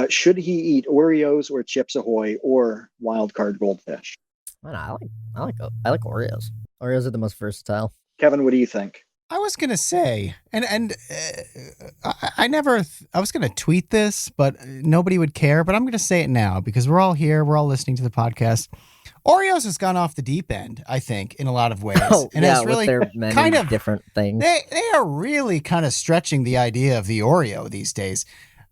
Should he eat Oreos or Chips Ahoy or wild card goldfish? I like Oreos. Oreos are the most versatile. Kevin, what do you think? I was gonna say, and I was gonna tweet this, but nobody would care. But I'm gonna say it now because we're all here, we're all listening to the podcast. Oreos has gone off the deep end, I think, in a lot of ways, and it's really with their kind of different things. They are really kind of stretching the idea of the Oreo these days.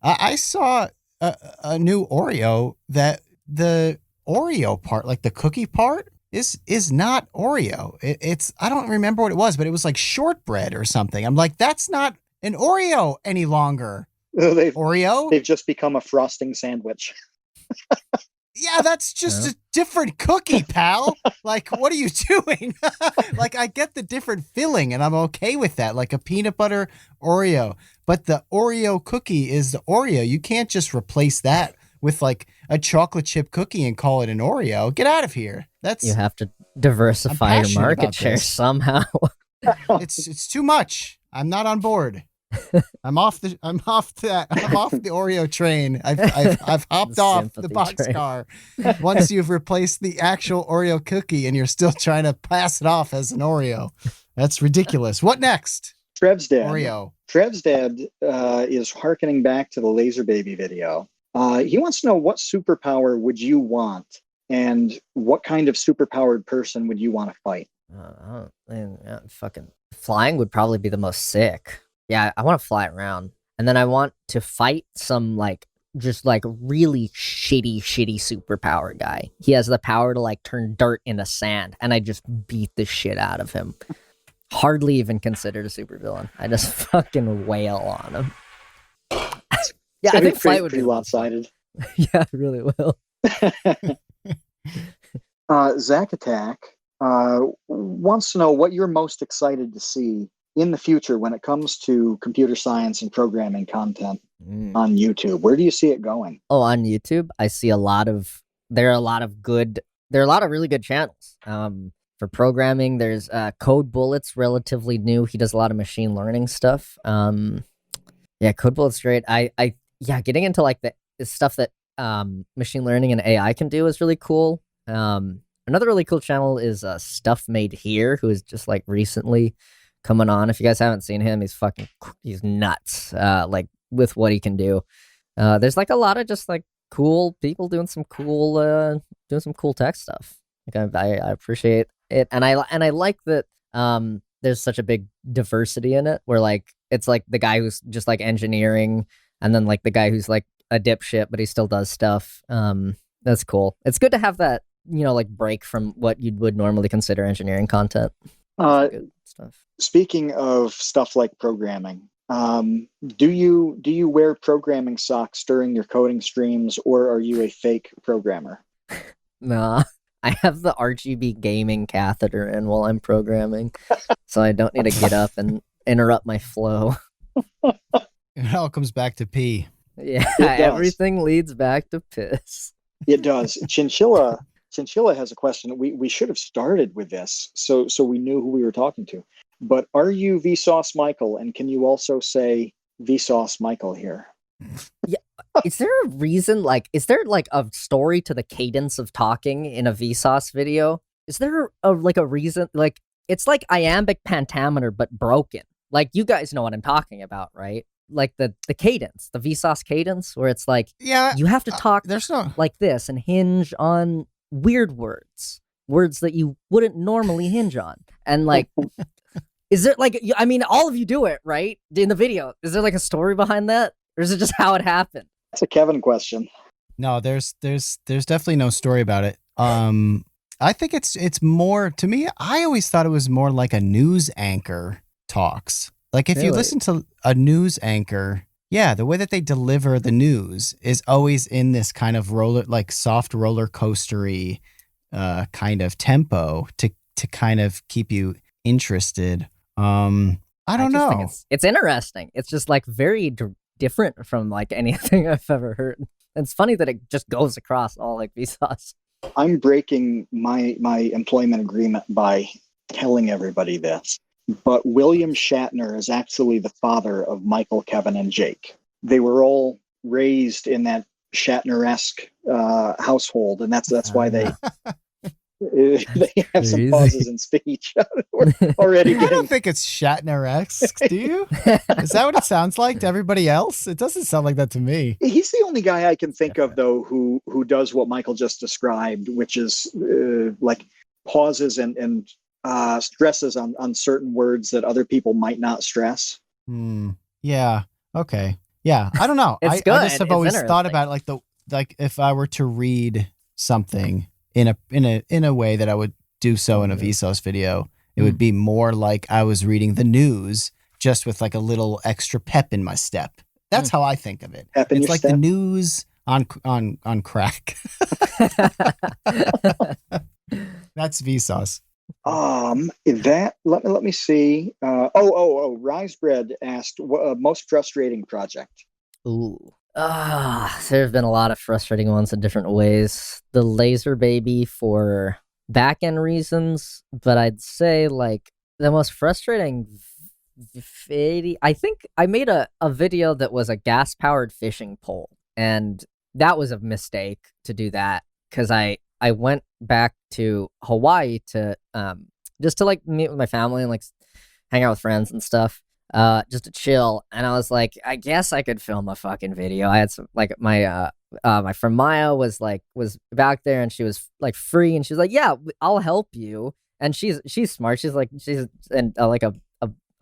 I saw a new Oreo that the Oreo part, like the cookie part, is not Oreo. It's I don't remember what it was, but it was like shortbread or something. I'm like, that's not an Oreo any longer. Oreo? They've just become a frosting sandwich. Yeah, that's just a different cookie, pal. Like, what are you doing? Like, I get the different filling, and I'm okay with that, like a peanut butter Oreo. But the Oreo cookie is the Oreo. You can't just replace that with like a chocolate chip cookie and call it an Oreo. Get out of here. You have to diversify your market share somehow. It's too much. I'm not on board. I'm off the Oreo train. I've hopped off the boxcar. Once you've replaced the actual Oreo cookie and you're still trying to pass it off as an Oreo. That's ridiculous. What next? Trev's dad. Oreo. Trev's dad is hearkening back to the Laser Baby video. He wants to know, what superpower would you want And what kind of superpowered person would you want to fight? Fucking flying would probably be the most sick. Yeah, I want to fly around, and then I want to fight some like just like really shitty superpower guy. He has the power to like turn dirt into sand, and I just beat the shit out of him. Hardly even considered a supervillain. I just fucking wail on him. Yeah, I think flight would be lopsided. Yeah, it really will. Zach Attack wants to know what you're most excited to see in the future when it comes to computer science and programming content on YouTube. Where do you see it going? Oh, on YouTube, I see there are a lot of really good channels. For programming, there's Code Bullet's relatively new. He does a lot of machine learning stuff. Yeah, Code Bullet's great. Getting into like the stuff that machine learning and AI can do is really cool. Another really cool channel is Stuff Made Here, who is just like recently coming on. If you guys haven't seen him, he's nuts. Like with what he can do. There's like a lot of just like cool people doing some cool tech stuff. Like I appreciate it, and I like that. There's such a big diversity in it, where like it's like the guy who's just like engineering, and then like the guy who's like a dipshit, but he still does stuff. That's cool. It's good to have that, like break from what you would normally consider engineering content. Good stuff. Speaking of stuff like programming, do you wear programming socks during your coding streams, or are you a fake programmer? Nah, I have the RGB gaming catheter in while I'm programming, so I don't need to get up and interrupt my flow. It all comes back to pee. Yeah, everything leads back to piss. It does. Chinchilla has a question. We should have started with this, so we knew who we were talking to. But are you Vsauce Michael, and can you also say Vsauce Michael here? Yeah. Is there a reason? Like, is there like a story to the cadence of talking in a Vsauce video? Is there a reason? Like, it's like iambic pentameter but broken. Like, you guys know what I'm talking about, right? Like the cadence, the Vsauce cadence, where it's like, you have to talk like this and hinge on weird words that you wouldn't normally hinge on. And like, is there like, I mean, all of you do it, right? In the video, is there like a story behind that? Or is it just how it happened? That's a Kevin question. No, there's definitely no story about it. I think it's more, to me, I always thought it was more like a news anchor talks. Like if you listen to a news anchor, the way that they deliver the news is always in this kind of soft roller coastery kind of tempo to kind of keep you interested. I don't know. It's interesting. It's just like very different from like anything I've ever heard. And it's funny that it just goes across all like Vsauce. I'm breaking my employment agreement by telling everybody this. But William Shatner is actually the father of Michael, Kevin, and Jake. They were all raised in that Shatner-esque household, and that's why they have some pauses in speech. Already I don't think it's Shatner-esque, do you? Is that what it sounds like to everybody else? It doesn't sound like that to me. He's the only guy I can think of, though, who does what Michael just described, which is like pauses and stresses on certain words that other people might not stress. Yeah. Okay. Yeah. I don't know. I just have always thought about it like if I were to read something in a way that I would do so in a Vsauce video, it would be more like I was reading the news, just with like a little extra pep in my step. That's how I think of it. It's like the news on crack. That's Vsauce. Let me see. Risebread asked, most frustrating project. Ooh. There have been a lot of frustrating ones in different ways. The laser baby for back-end reasons, but I'd say like the most frustrating I think I made a video that was a gas-powered fishing pole, and that was a mistake to do that because I went back to Hawaii to just to like meet with my family and like hang out with friends and stuff. just to chill. And I was like, I guess I could film a fucking video. I had some like my friend Maya was back there, and she was like free, and she was like, yeah, I'll help you. And she's smart. She's like like a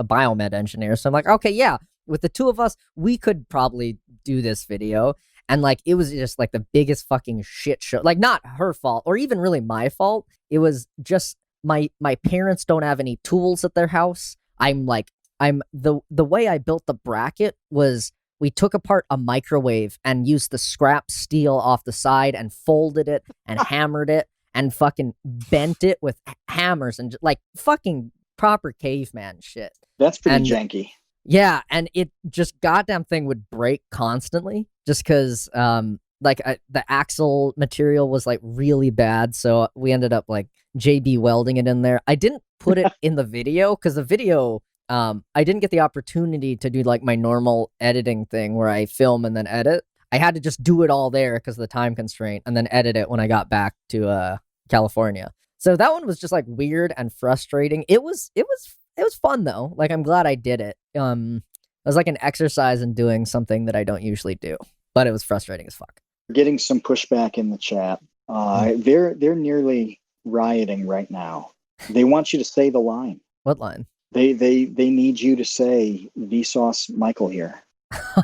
biomed engineer. So I'm like, okay, yeah, with the two of us, we could probably do this video. And like, it was just like the biggest fucking shit show. Like, not her fault or even really my fault. It was just my parents don't have any tools at their house. The way I built the bracket was we took apart a microwave and used the scrap steel off the side and folded it and hammered it and fucking bent it with hammers and like fucking proper caveman shit. That's pretty janky. Yeah, and it just goddamn thing would break constantly just because the axle material was like really bad, so we ended up like JB welding it in there. I didn't put it in the video because the video I didn't get the opportunity to do like my normal editing thing where I film and then edit. I had to just do it all there because of the time constraint and then edit it when I got back to California. So that one was just like weird and frustrating. It was fun though. Like, I'm glad I did it. It was like an exercise in doing something that I don't usually do, but it was frustrating as fuck. Getting some pushback in the chat. They're nearly rioting right now. They want you to say the line. What line? They need you to say Vsauce Michael here.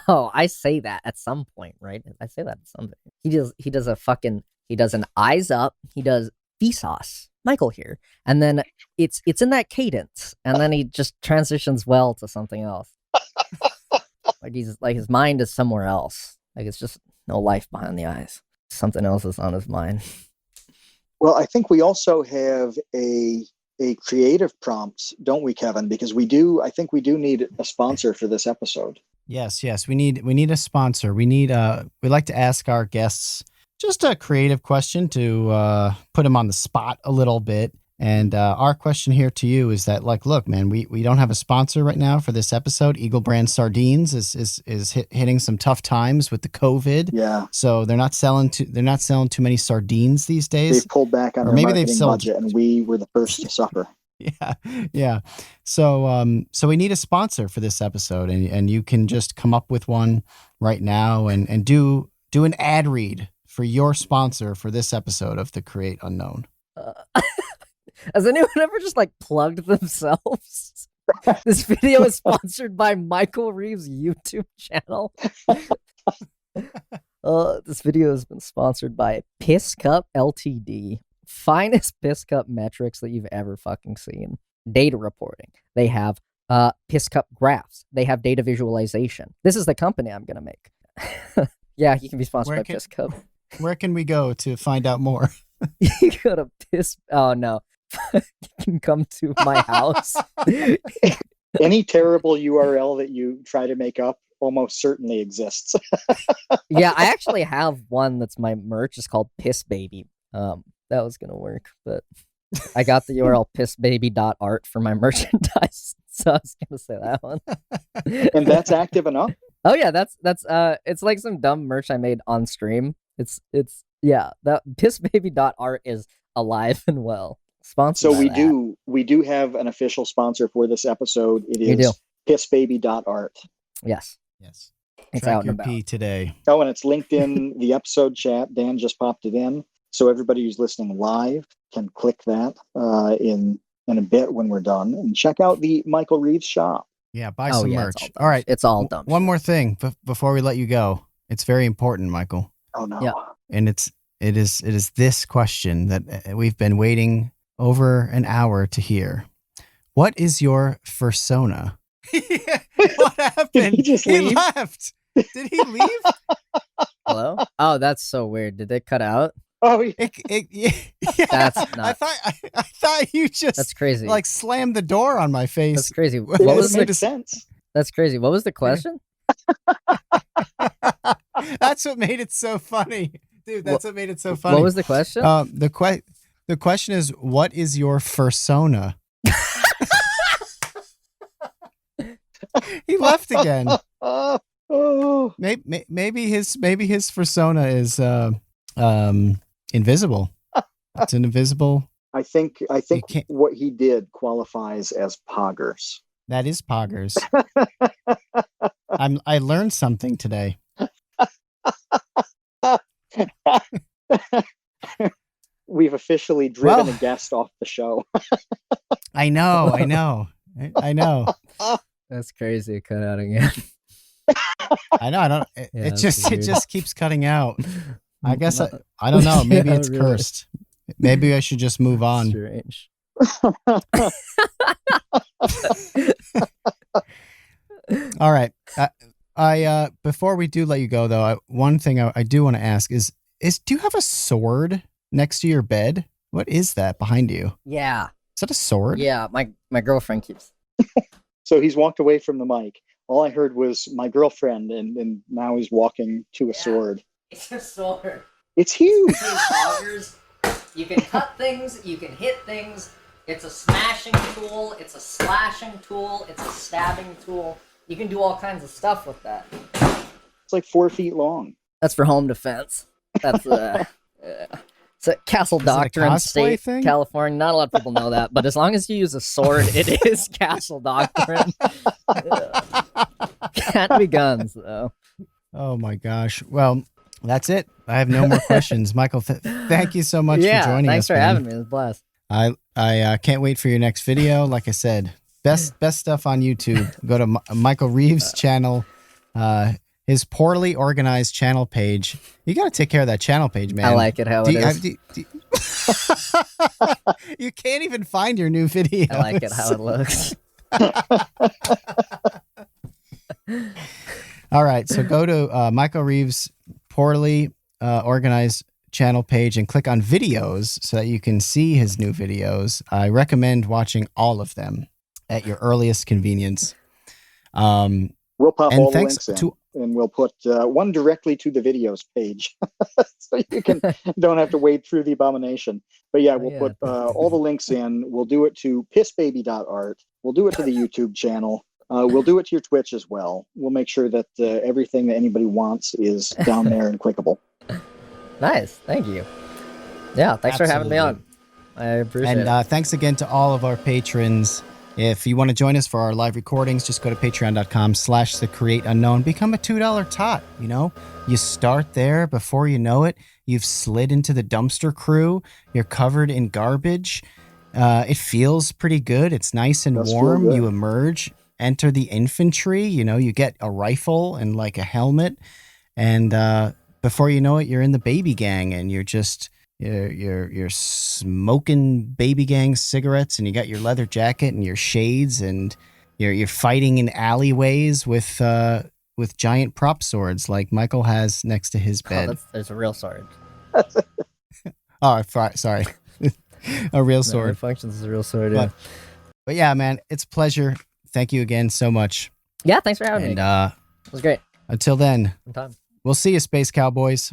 Oh, I say that at some point, right? I say that at some point. He does an eyes up. He does Vsauce Michael here, and then it's in that cadence, and then he just transitions well to something else. Like his mind is somewhere else. Like, it's just no life behind the eyes. Something else is on his mind. Well, I think we also have a creative prompt, don't we, Kevin? Because I think we do need a sponsor for this episode. Yes. We need a sponsor. We like to ask our guests just a creative question to put them on the spot a little bit. And our question here to you is that, like, look, man, we don't have a sponsor right now for this episode. Eagle Brand Sardines is hitting some tough times with the COVID. Yeah. So they're not selling too many sardines these days. They've pulled back on their marketing budget, and we were the first to suffer. Yeah. So we need a sponsor for this episode, and you can just come up with one right now and do an ad read for your sponsor for this episode of The Create Unknown. Has anyone ever just like plugged themselves? This video is sponsored by Michael Reeves' YouTube channel. This video has been sponsored by Piss Cup Ltd. Finest piss cup metrics that you've ever fucking seen. Data reporting. They have piss cup graphs. They have data visualization. This is the company I'm gonna make. Yeah, you can be sponsored by Piss Cup. Where can we go to find out more? You go to piss. Oh no. You can come to my house. Any terrible URL that you try to make up almost certainly exists. Yeah, I actually have one that's my merch. It's called Piss Baby. That was gonna work, but I got the URL pissbaby.art for my merchandise, so I was gonna say that one. And that's active enough? Oh yeah, that's it's like some dumb merch I made on stream. It's that pissbaby.art is alive and well. Sponsored. So we do have an official sponsor for this episode. It is pissbaby.art. Yes. It's Track out and about. Pee today. Oh, and it's linked in the episode chat. Dan just popped it in. So everybody who's listening live can click that in a bit when we're done and check out the Michael Reeves shop. Yeah, buy some merch. All right. It's all dumb. One more thing before we let you go. It's very important, Michael. Oh no. Yeah. And it is this question that we've been waiting over an hour to hear. What is your fursona? What happened? He left. Did he leave? Hello? Oh, that's so weird. Did it cut out? Oh, yeah. Yeah. That's not. I thought you just. That's crazy. Like slammed the door on my face. That's crazy. What was the sense? That's crazy. What was the question? That's what made it so funny, dude. That's what made it so funny. What was the question? The question is, what is your fursona? He left again. Oh. Maybe his fursona is invisible. It's an invisible. I think what he did qualifies as poggers. That is poggers. I learned something today. We've officially driven a guest off the show. I know. That's crazy. Cut out again. I know. I don't. It just keeps cutting out. I guess I don't know. Maybe it's really cursed. Maybe I should just move on. Strange. All right. I before we do let you go though, one thing I do want to ask is do you have a sword next to your bed? What is that behind you? Yeah. Is that a sword? Yeah, my girlfriend keeps. So he's walked away from the mic. All I heard was my girlfriend, and now he's walking to a sword. It's a sword. It's huge. You can cut things, you can hit things. It's a smashing tool, it's a slashing tool, it's a stabbing tool. You can do all kinds of stuff with that. It's like 4 feet long. That's for home defense. That's it's a Castle Doctrine state, thing? California. Not a lot of people know that, but as long as you use a sword, it is Castle Doctrine. Can't be guns, though. Oh my gosh. Well, that's it. I have no more questions. Michael, thank you so much for joining us. Thanks for having me. It was a blast. I can't wait for your next video. Like I said, best stuff on YouTube. Go to Michael Reeves' channel, his poorly organized channel page. You got to take care of that channel page, man. I like it how it is. You can't even find your new video. I like it how it looks. All right, so go to Michael Reeves' poorly organized channel page and click on videos so that you can see his new videos. I recommend watching all of them at your earliest convenience. We'll pop all the links in, and we'll put one directly to the videos page, so you don't have to wade through the abomination. But yeah, we'll put all the links in. We'll do it to pissbaby.art. We'll do it to the YouTube channel. We'll do it to your Twitch as well. We'll make sure that everything that anybody wants is down there and clickable. Nice. Thank you. Yeah, thanks for having me on. I appreciate it. And thanks again to all of our patrons. If you want to join us for our live recordings, just go to patreon.com/thecreateunknown. Become a $2 tot. You know, you start there. Before you know it, you've slid into the dumpster crew. You're covered in garbage. It feels pretty good. It's nice and warm. You emerge, enter the infantry. You know, you get a rifle and like a helmet. And before you know it, you're in the baby gang, and you're just... You're smoking baby gang cigarettes, and you got your leather jacket and your shades, and you're fighting in alleyways with giant prop swords like Michael has next to his bed. There's a real sword. Oh, sorry, a real sword. It functions as a real sword. Yeah. But yeah, man, it's a pleasure. Thank you again so much. Yeah, thanks for having me. It was great. Until then, we'll see you, Space Cowboys.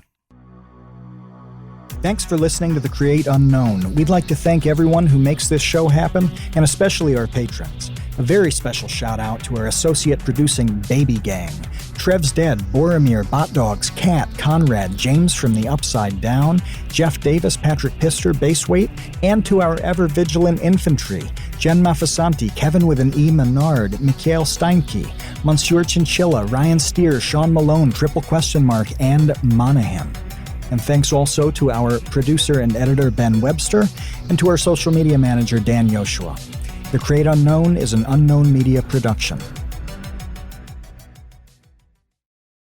Thanks for listening to The Create Unknown. We'd like to thank everyone who makes this show happen, and especially our patrons. A very special shout out to our associate producing Baby Gang, Trev's Dead, Boromir, Bot Dogs, Cat, Conrad, James from the Upside Down, Jeff Davis, Patrick Pister, Baseweight, and to our ever-vigilant infantry, Jen Mafasanti, Kevin with an E. Menard, Mikhail Steinke, Monsieur Chinchilla, Ryan Steer, Sean Malone, Triple Question Mark, and Monahan. And thanks also to our producer and editor, Ben Webster, and to our social media manager, Dan Yoshua. The Create Unknown is an Unknown Media production.